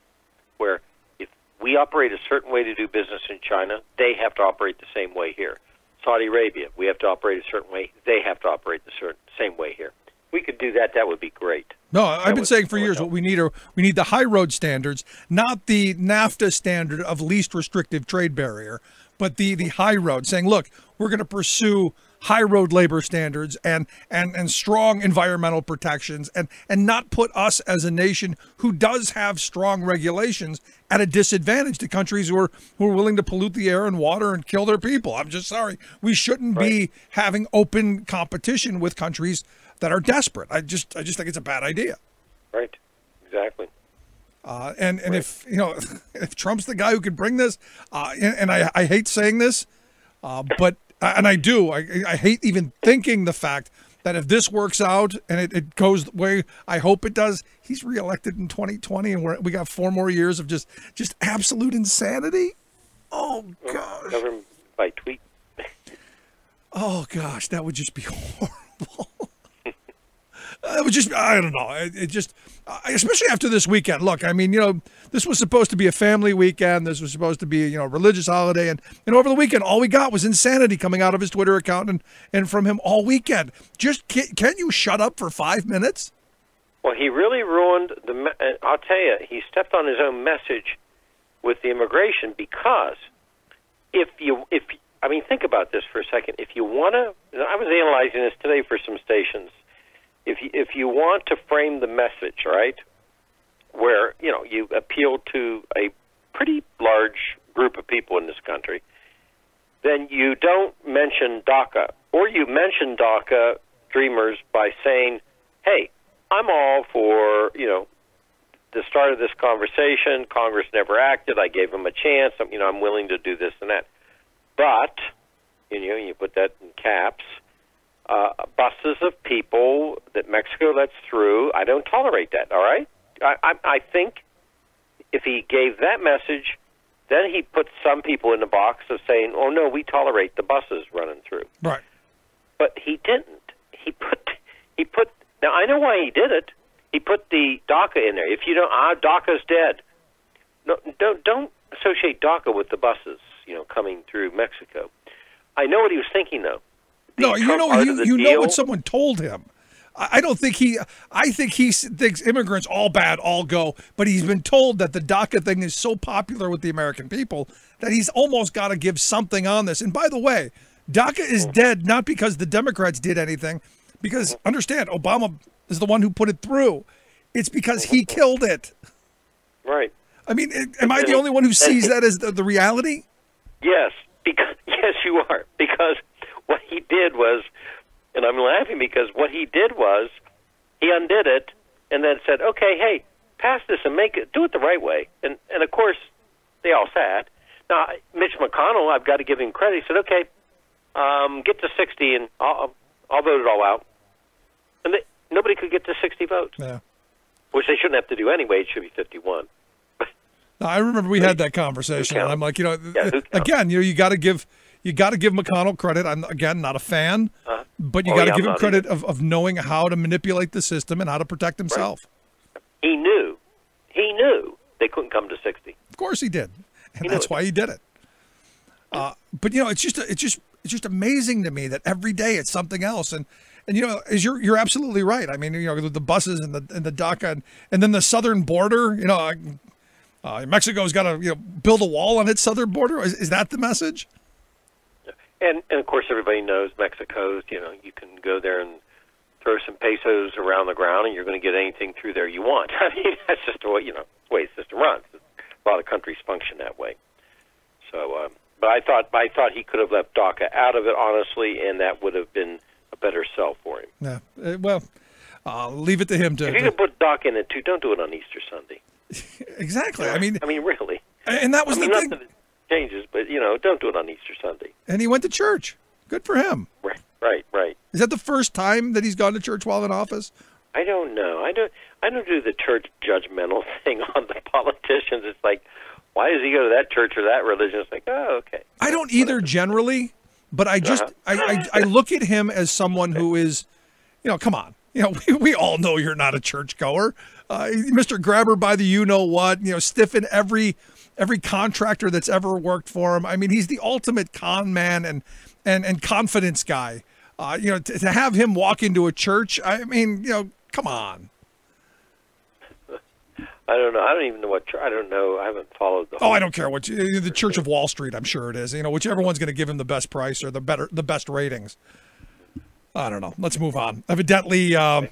where if we operate a certain way to do business in China, they have to operate the same way here. Saudi Arabia, we have to operate a certain way. They have to operate the same way here. If we could do that, that would be great. No, I've been saying for years what we need the high road standards, not the NAFTA standard of least restrictive trade barrier, but the high road, saying, look, we're going to pursue high road labor standards and strong environmental protections and not put us as a nation who does have strong regulations at a disadvantage to countries who are willing to pollute the air and water and kill their people. I'm just sorry. We shouldn't be having open competition with countries that are desperate. I just think it's a bad idea. Right. Exactly. And if if Trump's the guy who could bring this, and I hate saying this, but and I do, I hate even thinking the fact that if this works out and it goes the way I hope it does, he's reelected in 2020, and we got 4 more years of just absolute insanity. Oh gosh. Government by tweet. Oh gosh, that would just be horrible. It would just, I don't know. It just, especially after this weekend. Look, I mean, this was supposed to be a family weekend. This was supposed to be, a religious holiday. And over the weekend, all we got was insanity coming out of his Twitter account and from him all weekend. Just, can't you shut up for 5 minutes? Well, he really ruined I'll tell you, he stepped on his own message with the immigration, because think about this for a second. If you want to, I was analyzing this today for some stations. If you want to frame the message, right, where, you appeal to a pretty large group of people in this country, then you don't mention DACA, or you mention DACA dreamers by saying, hey, I'm all for, the start of this conversation. Congress never acted. I gave them a chance. I'm willing to do this and that. But, you put that in caps. Buses of people that Mexico lets through, I don't tolerate that, all right? I think if he gave that message, then he put some people in the box of saying, oh, no, we tolerate the buses running through. Right. But he didn't. He put, now I know why he did it. He put the DACA in there. If you don't, DACA's dead. No, don't associate DACA with the buses, coming through Mexico. I know what he was thinking, though. No, you know what someone told him. I think he thinks immigrants all bad, all go, but he's been told that the DACA thing is so popular with the American people that he's almost got to give something on this. And by the way, DACA is dead not because the Democrats did anything, because understand, Obama is the one who put it through. It's because he killed it. Right. I mean, am I the only one who sees that as the reality? Yes, yes, you are, because what he did was, and I'm laughing because what he did was, he undid it and then said, okay, hey, pass this and do it the right way. And of course, they all sat. Now, Mitch McConnell, I've got to give him credit. He said, okay, get to 60 and I'll vote it all out. And nobody could get to 60 votes, yeah. Which they shouldn't have to do anyway. It should be 51. I remember we had that conversation, and I'm like, again, you got to give McConnell credit. I'm again not a fan, but you got to give him credit of knowing how to manipulate the system and how to protect himself. Right. He knew they couldn't come to 60. Of course he did, and that's why he did it. But it's just amazing to me that every day it's something else, and as you're absolutely right. I mean, the buses and the DACA and then the southern border. Mexico's got to build a wall on its southern border. Is that the message? And of course everybody knows Mexico's. You can go there and throw some pesos around the ground, and you're going to get anything through there you want. I mean, that's just the way the way the system runs. A lot of countries function that way. So, but I thought he could have left DACA out of it, honestly, and that would have been a better sell for him. Yeah. Well, leave it to him to. If you can put DACA in it too, don't do it on Easter Sunday. Exactly. I mean, really. And that was the thing. Not that it changes, but don't do it on Easter Sunday. And he went to church. Good for him. Right. Is that the first time that he's gone to church while in office? I don't know. I don't do the church judgmental thing on the politicians. It's like, why does he go to that church or that religion? It's like, oh, okay. I don't either generally, but I just I look at him as someone who is, come on. We all know you're not a churchgoer. Mr. Grabber by the you-know-what, stiffing every contractor that's ever worked for him. I mean, he's the ultimate con man and confidence guy. To have him walk into a church, I mean, come on. I don't know. I don't even know what. I don't know. I haven't followed the whole. I don't care what the Church of Wall Street. I'm sure it is. Whichever one's going to give him the best price or the best ratings. I don't know. Let's move on. Evidently, the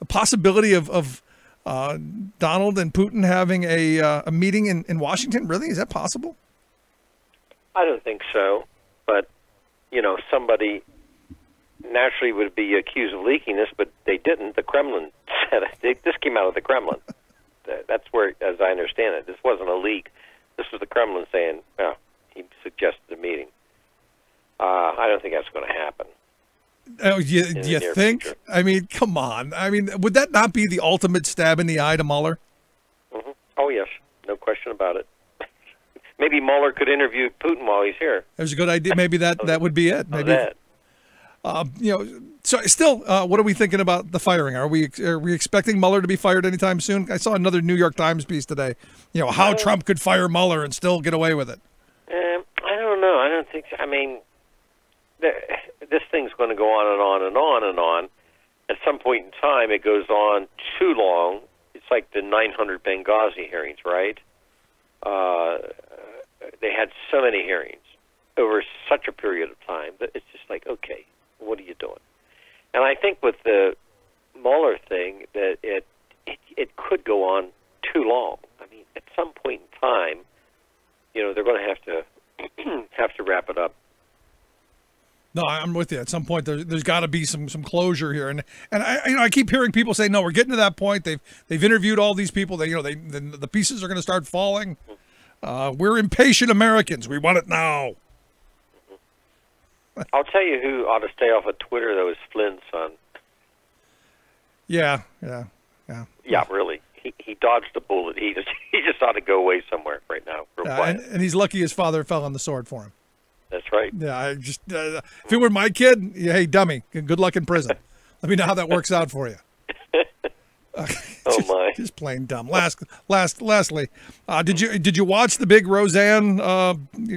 possibility of Donald and Putin having a meeting in Washington. Really, is that possible? I don't think so. But somebody naturally would be accused of leaking this, but they didn't. The Kremlin said it. This came out of the Kremlin. That's where, as I understand it, this wasn't a leak. This was the Kremlin saying, he suggested a meeting. I don't think that's going to happen. Oh, do you think? Future. I mean, come on. I mean, would that not be the ultimate stab in the eye to Mueller? Mm-hmm. Oh, yes. No question about it. Maybe Mueller could interview Putin while he's here. That was a good idea. Maybe that would be it. Maybe. So still, what are we thinking about the firing? Are we expecting Mueller to be fired anytime soon? I saw another New York Times piece today. How Trump could fire Mueller and still get away with it. I don't know. I don't think so. I mean, this thing's going to go on and on and on and on. At some point in time, it goes on too long. It's like the 900 Benghazi hearings, right? They had so many hearings over such a period of time that it's just like, okay, what are you doing? And I think with the Mueller thing, that it could go on too long. I mean, at some point in time, they're going to have to wrap it up. No, I'm with you. At some point, there's got to be some closure here, and I keep hearing people say, no, we're getting to that point. They've interviewed all these people. The pieces are going to start falling. We're impatient Americans. We want it now. I'll tell you who ought to stay off of Twitter, though, is Flynn's son. Yeah, really. He dodged a bullet. He just ought to go away somewhere right now. And he's lucky his father fell on the sword for him. That's right. Yeah, I just if it were my kid, hey, dummy, good luck in prison. Let me know how that works out for you. Just plain dumb. Lastly, did you watch the big Roseanne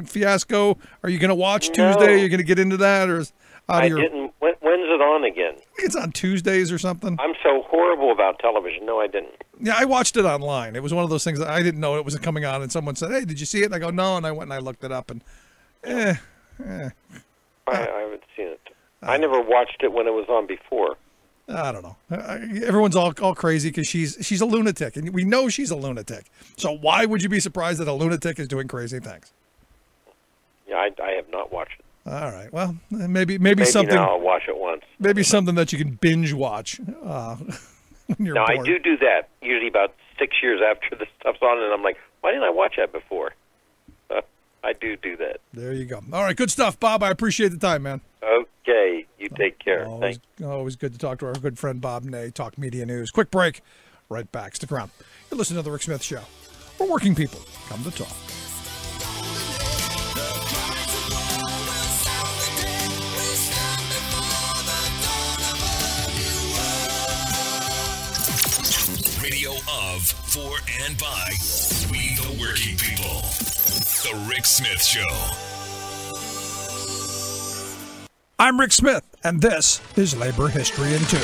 fiasco? Are you going to watch Tuesday? Are you going to get into that, or I didn't. When's it on again? I think it's on Tuesdays or something. I'm so horrible about television. No, I didn't. Yeah, I watched it online. It was one of those things that I didn't know it was coming on, and someone said, "Hey, did you see it?" And I go, "No," and I went and I looked it up, and I haven't seen it. I never watched it when it was on before. I don't know. Everyone's all crazy because she's a lunatic, and we know she's a lunatic. So why would you be surprised that a lunatic is doing crazy things? Yeah, I have not watched it. All right. Well, maybe something. Now I'll watch it once. Maybe something that you can binge watch. When you're bored. I do that usually about 6 years after the stuff's on, and I'm like, why didn't I watch that before? I do that. There you go. All right, good stuff, Bob. I appreciate the time, man. Okay, you take care. Always good to talk to our good friend Bob Ney, Talk Media News. Quick break. Right back. Stick around. You're listening to The Rick Smith Show where working people come to talk. Radio of, for, and by we the working people. The Rick Smith Show. I'm Rick Smith, and this is Labor History in 2.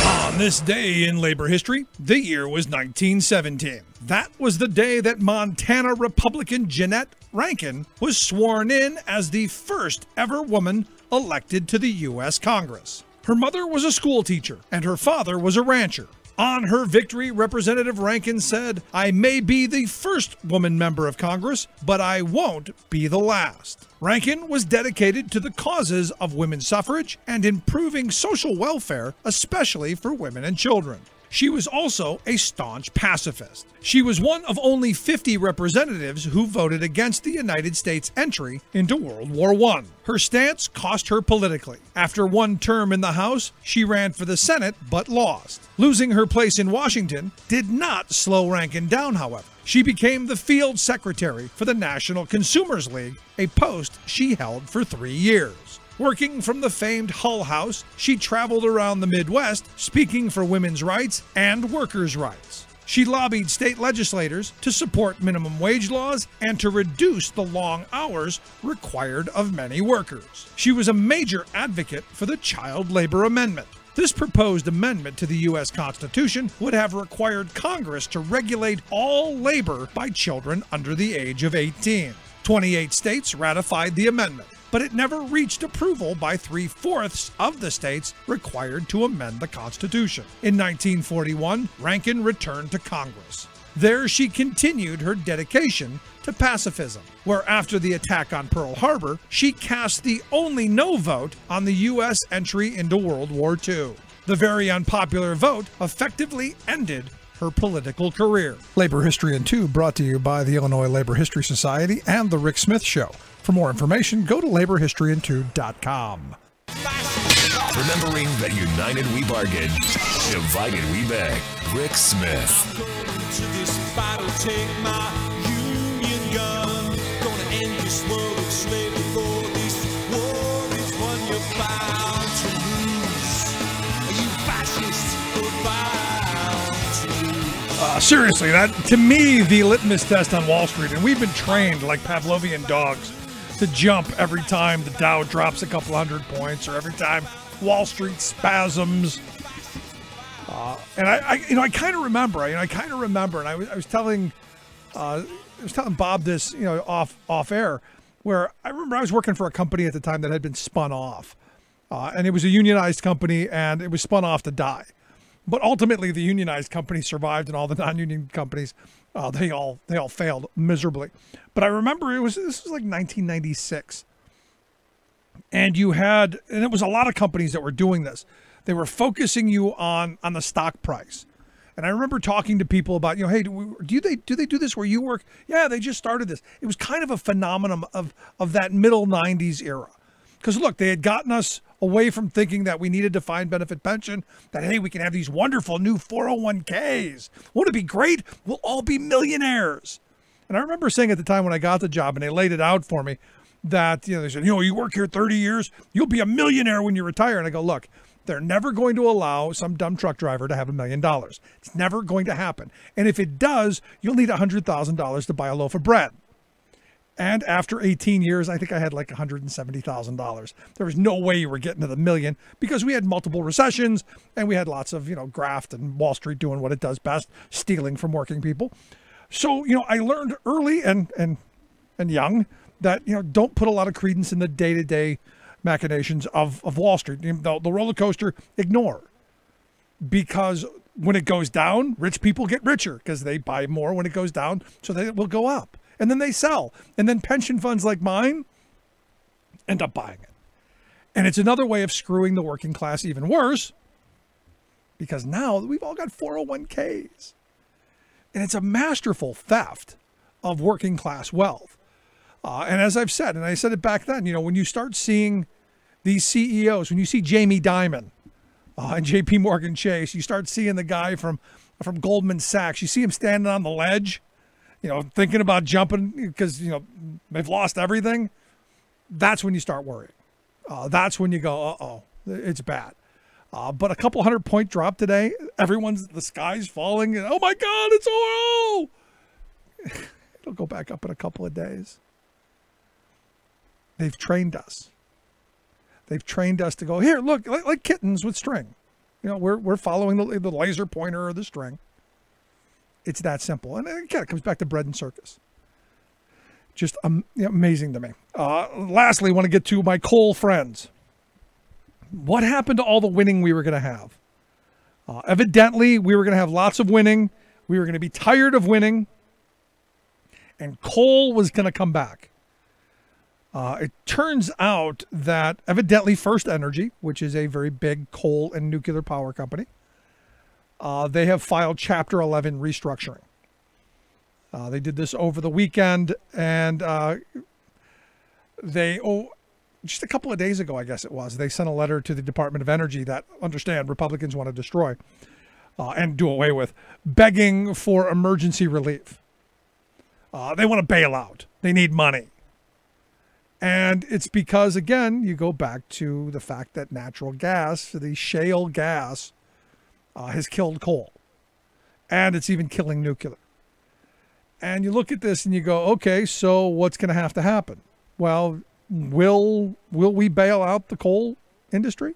On this day in labor history, the year was 1917. That was the day that Montana Republican Jeanette Rankin was sworn in as the first ever woman elected to the U.S. Congress. Her mother was a school teacher, and her father was a rancher. On her victory, Representative Rankin said, "I may be the first woman member of Congress, but I won't be the last." Rankin was dedicated to the causes of women's suffrage and improving social welfare, especially for women and children. She was also a staunch pacifist. She was one of only 50 representatives who voted against the United States' entry into World War I. Her stance cost her politically. After one term in the House, she ran for the Senate but lost. Losing her place in Washington did not slow Rankin down, however. She became the field secretary for the National Consumers League, a post she held for 3 years. Working from the famed Hull House, she traveled around the Midwest speaking for women's rights and workers' rights. She lobbied state legislators to support minimum wage laws and to reduce the long hours required of many workers. She was a major advocate for the Child Labor Amendment. This proposed amendment to the U.S. Constitution would have required Congress to regulate all labor by children under the age of 18. 28 states ratified the amendment, but it never reached approval by 3/4 of the states required to amend the Constitution. In 1941, Rankin returned to Congress. There she continued her dedication to pacifism, where after the attack on Pearl Harbor, she cast the only no vote on the U.S. entry into World War II. The very unpopular vote effectively ended her political career. Labor History in 2 brought to you by the Illinois Labor History Society and The Rick Smith Show. For more information, go to laborhistoryin2.com. Remembering that united we bargain, divided we beg. Rick Smith. To this battle, take my union gun. Gonna end this world of slavery, for this war is one you're bound to lose. You fascists are bound to lose. Seriously, that, to me, the litmus test on Wall Street, and we've been trained like Pavlovian dogs to jump every time the Dow drops a couple hundred points or every time Wall Street spasms. And I kind of remember, and I was telling Bob this, off air, where I remember I was working for a company at the time that had been spun off, and it was a unionized company, and it was spun off to die. But ultimately, the unionized company survived, and all the non-union companies, they all failed miserably. But I remember this was like 1996, and it was a lot of companies that were doing this. They were focusing you on the stock price. And I remember talking to people about, hey, do they do this where you work? Yeah, they just started this. It was kind of a phenomenon of that middle 90s era. Because look, they had gotten us away from thinking that we needed defined benefit pension, that, hey, we can have these wonderful new 401ks. Won't it be great? We'll all be millionaires. And I remember saying at the time when I got the job and they laid it out for me that, they said, you work here 30 years, you'll be a millionaire when you retire. And I go, look, they're never going to allow some dumb truck driver to have $1 million. It's never going to happen. And if it does, you'll need $100,000 to buy a loaf of bread. And after 18 years, I think I had like $170,000. There was no way you were getting to the million because we had multiple recessions and we had lots of, graft and Wall Street doing what it does best, stealing from working people. So, I learned early and young that, don't put a lot of credence in the day-to-day machinations of Wall Street. The roller coaster, ignore. Because when it goes down, rich people get richer because they buy more when it goes down, so that it will go up. And then they sell. And then pension funds like mine end up buying it. And it's another way of screwing the working class even worse, because now we've all got 401ks. And it's a masterful theft of working class wealth. And as I've said, and I said it back then, when you start seeing these CEOs, when you see Jamie Dimon and JP Morgan Chase, you start seeing the guy from Goldman Sachs, you see him standing on the ledge, thinking about jumping because, they've lost everything, that's when you start worrying. That's when you go, uh-oh, it's bad. But a couple 100-point drop today, the sky's falling, and oh my God, it's oil! It'll go back up in a couple of days. They've trained us. They've trained us to go, here, look, like kittens with string. We're following the laser pointer or the string. It's that simple. And again, it comes back to bread and circus. Just amazing to me. Lastly, I want to get to my coal friends. What happened to all the winning we were going to have? Evidently, we were going to have lots of winning. We were going to be tired of winning. And coal was going to come back. It turns out that evidently First Energy, which is a very big coal and nuclear power company, they have filed Chapter 11 restructuring. They did this over the weekend, and just a couple of days ago, I guess it was, they sent a letter to the Department of Energy that, understand, Republicans want to destroy and do away with, begging for emergency relief. They want to bail out. They need money. And it's because, again, you go back to the fact that natural gas, the shale gas, has killed coal. And it's even killing nuclear. And you look at this and you go, okay, so what's going to happen? Well, will we bail out the coal industry?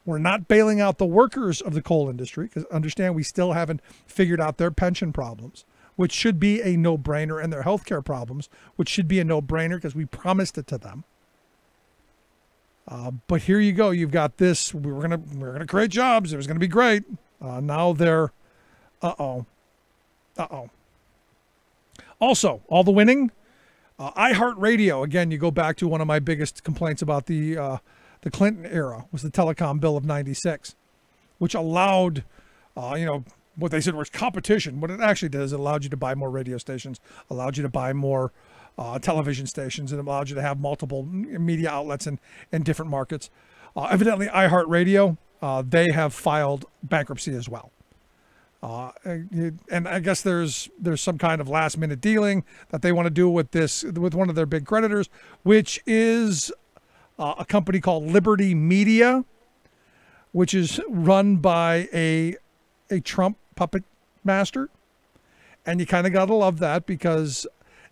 We're not bailing out the workers of the coal industry, because understand we still haven't figured out their pension problems, which should be a no-brainer, and their healthcare problems, which should be a no-brainer because we promised it to them. But here you go. You've got this. We're gonna create jobs. It was gonna be great. Now they're, uh-oh. Also, all the winning. iHeartRadio. Again, you go back to one of my biggest complaints about the Clinton era was the telecom bill of '96, which allowed, what they said was competition. What it actually did is it allowed you to buy more radio stations, allowed you to buy more television stations, and allowed you to have multiple media outlets in different markets. Evidently, iHeartRadio, they have filed bankruptcy as well. And I guess there's some kind of last minute dealing that they want to do with one of their big creditors, which is a company called Liberty Media, which is run by a Trump puppet master. And you kind of got to love that, because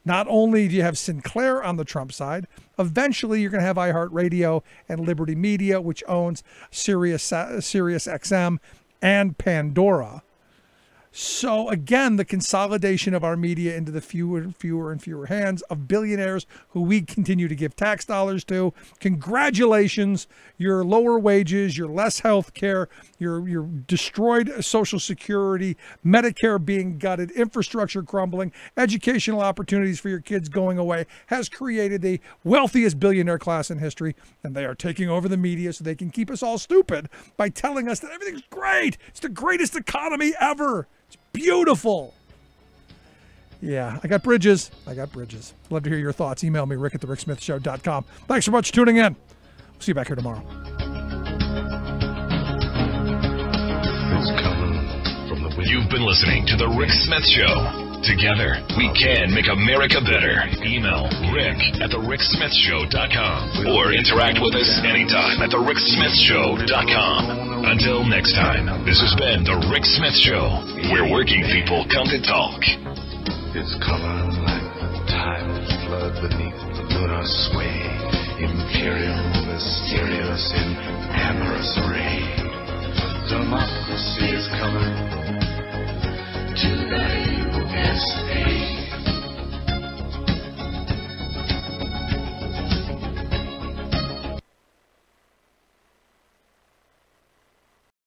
not only do you have Sinclair on the Trump side, eventually you're going to have iHeartRadio and Liberty Media, which owns Sirius XM and Pandora. So again, the consolidation of our media into the fewer and fewer hands of billionaires who we continue to give tax dollars to. Congratulations, your lower wages, your less health care, your destroyed Social Security, Medicare being gutted, infrastructure crumbling, educational opportunities for your kids going away has created the wealthiest billionaire class in history, and they are taking over the media so they can keep us all stupid by telling us that everything's great. It's the greatest economy ever. Beautiful. Yeah, I got bridges. Love to hear your thoughts. Email me, rick@thericksmithshow.com. Thanks so much for tuning in. We'll see you back here tomorrow. You've been listening to The Rick Smith Show. Together, we can make America better. Email rick@thericksmithshow.com or interact with us anytime at thericksmithshow.com. Until next time, this has been The Rick Smith Show, where working people come to talk. It's coming like the tide of flood beneath the lunar sway, imperial, mysterious, in amorous array. Democracy is coming to the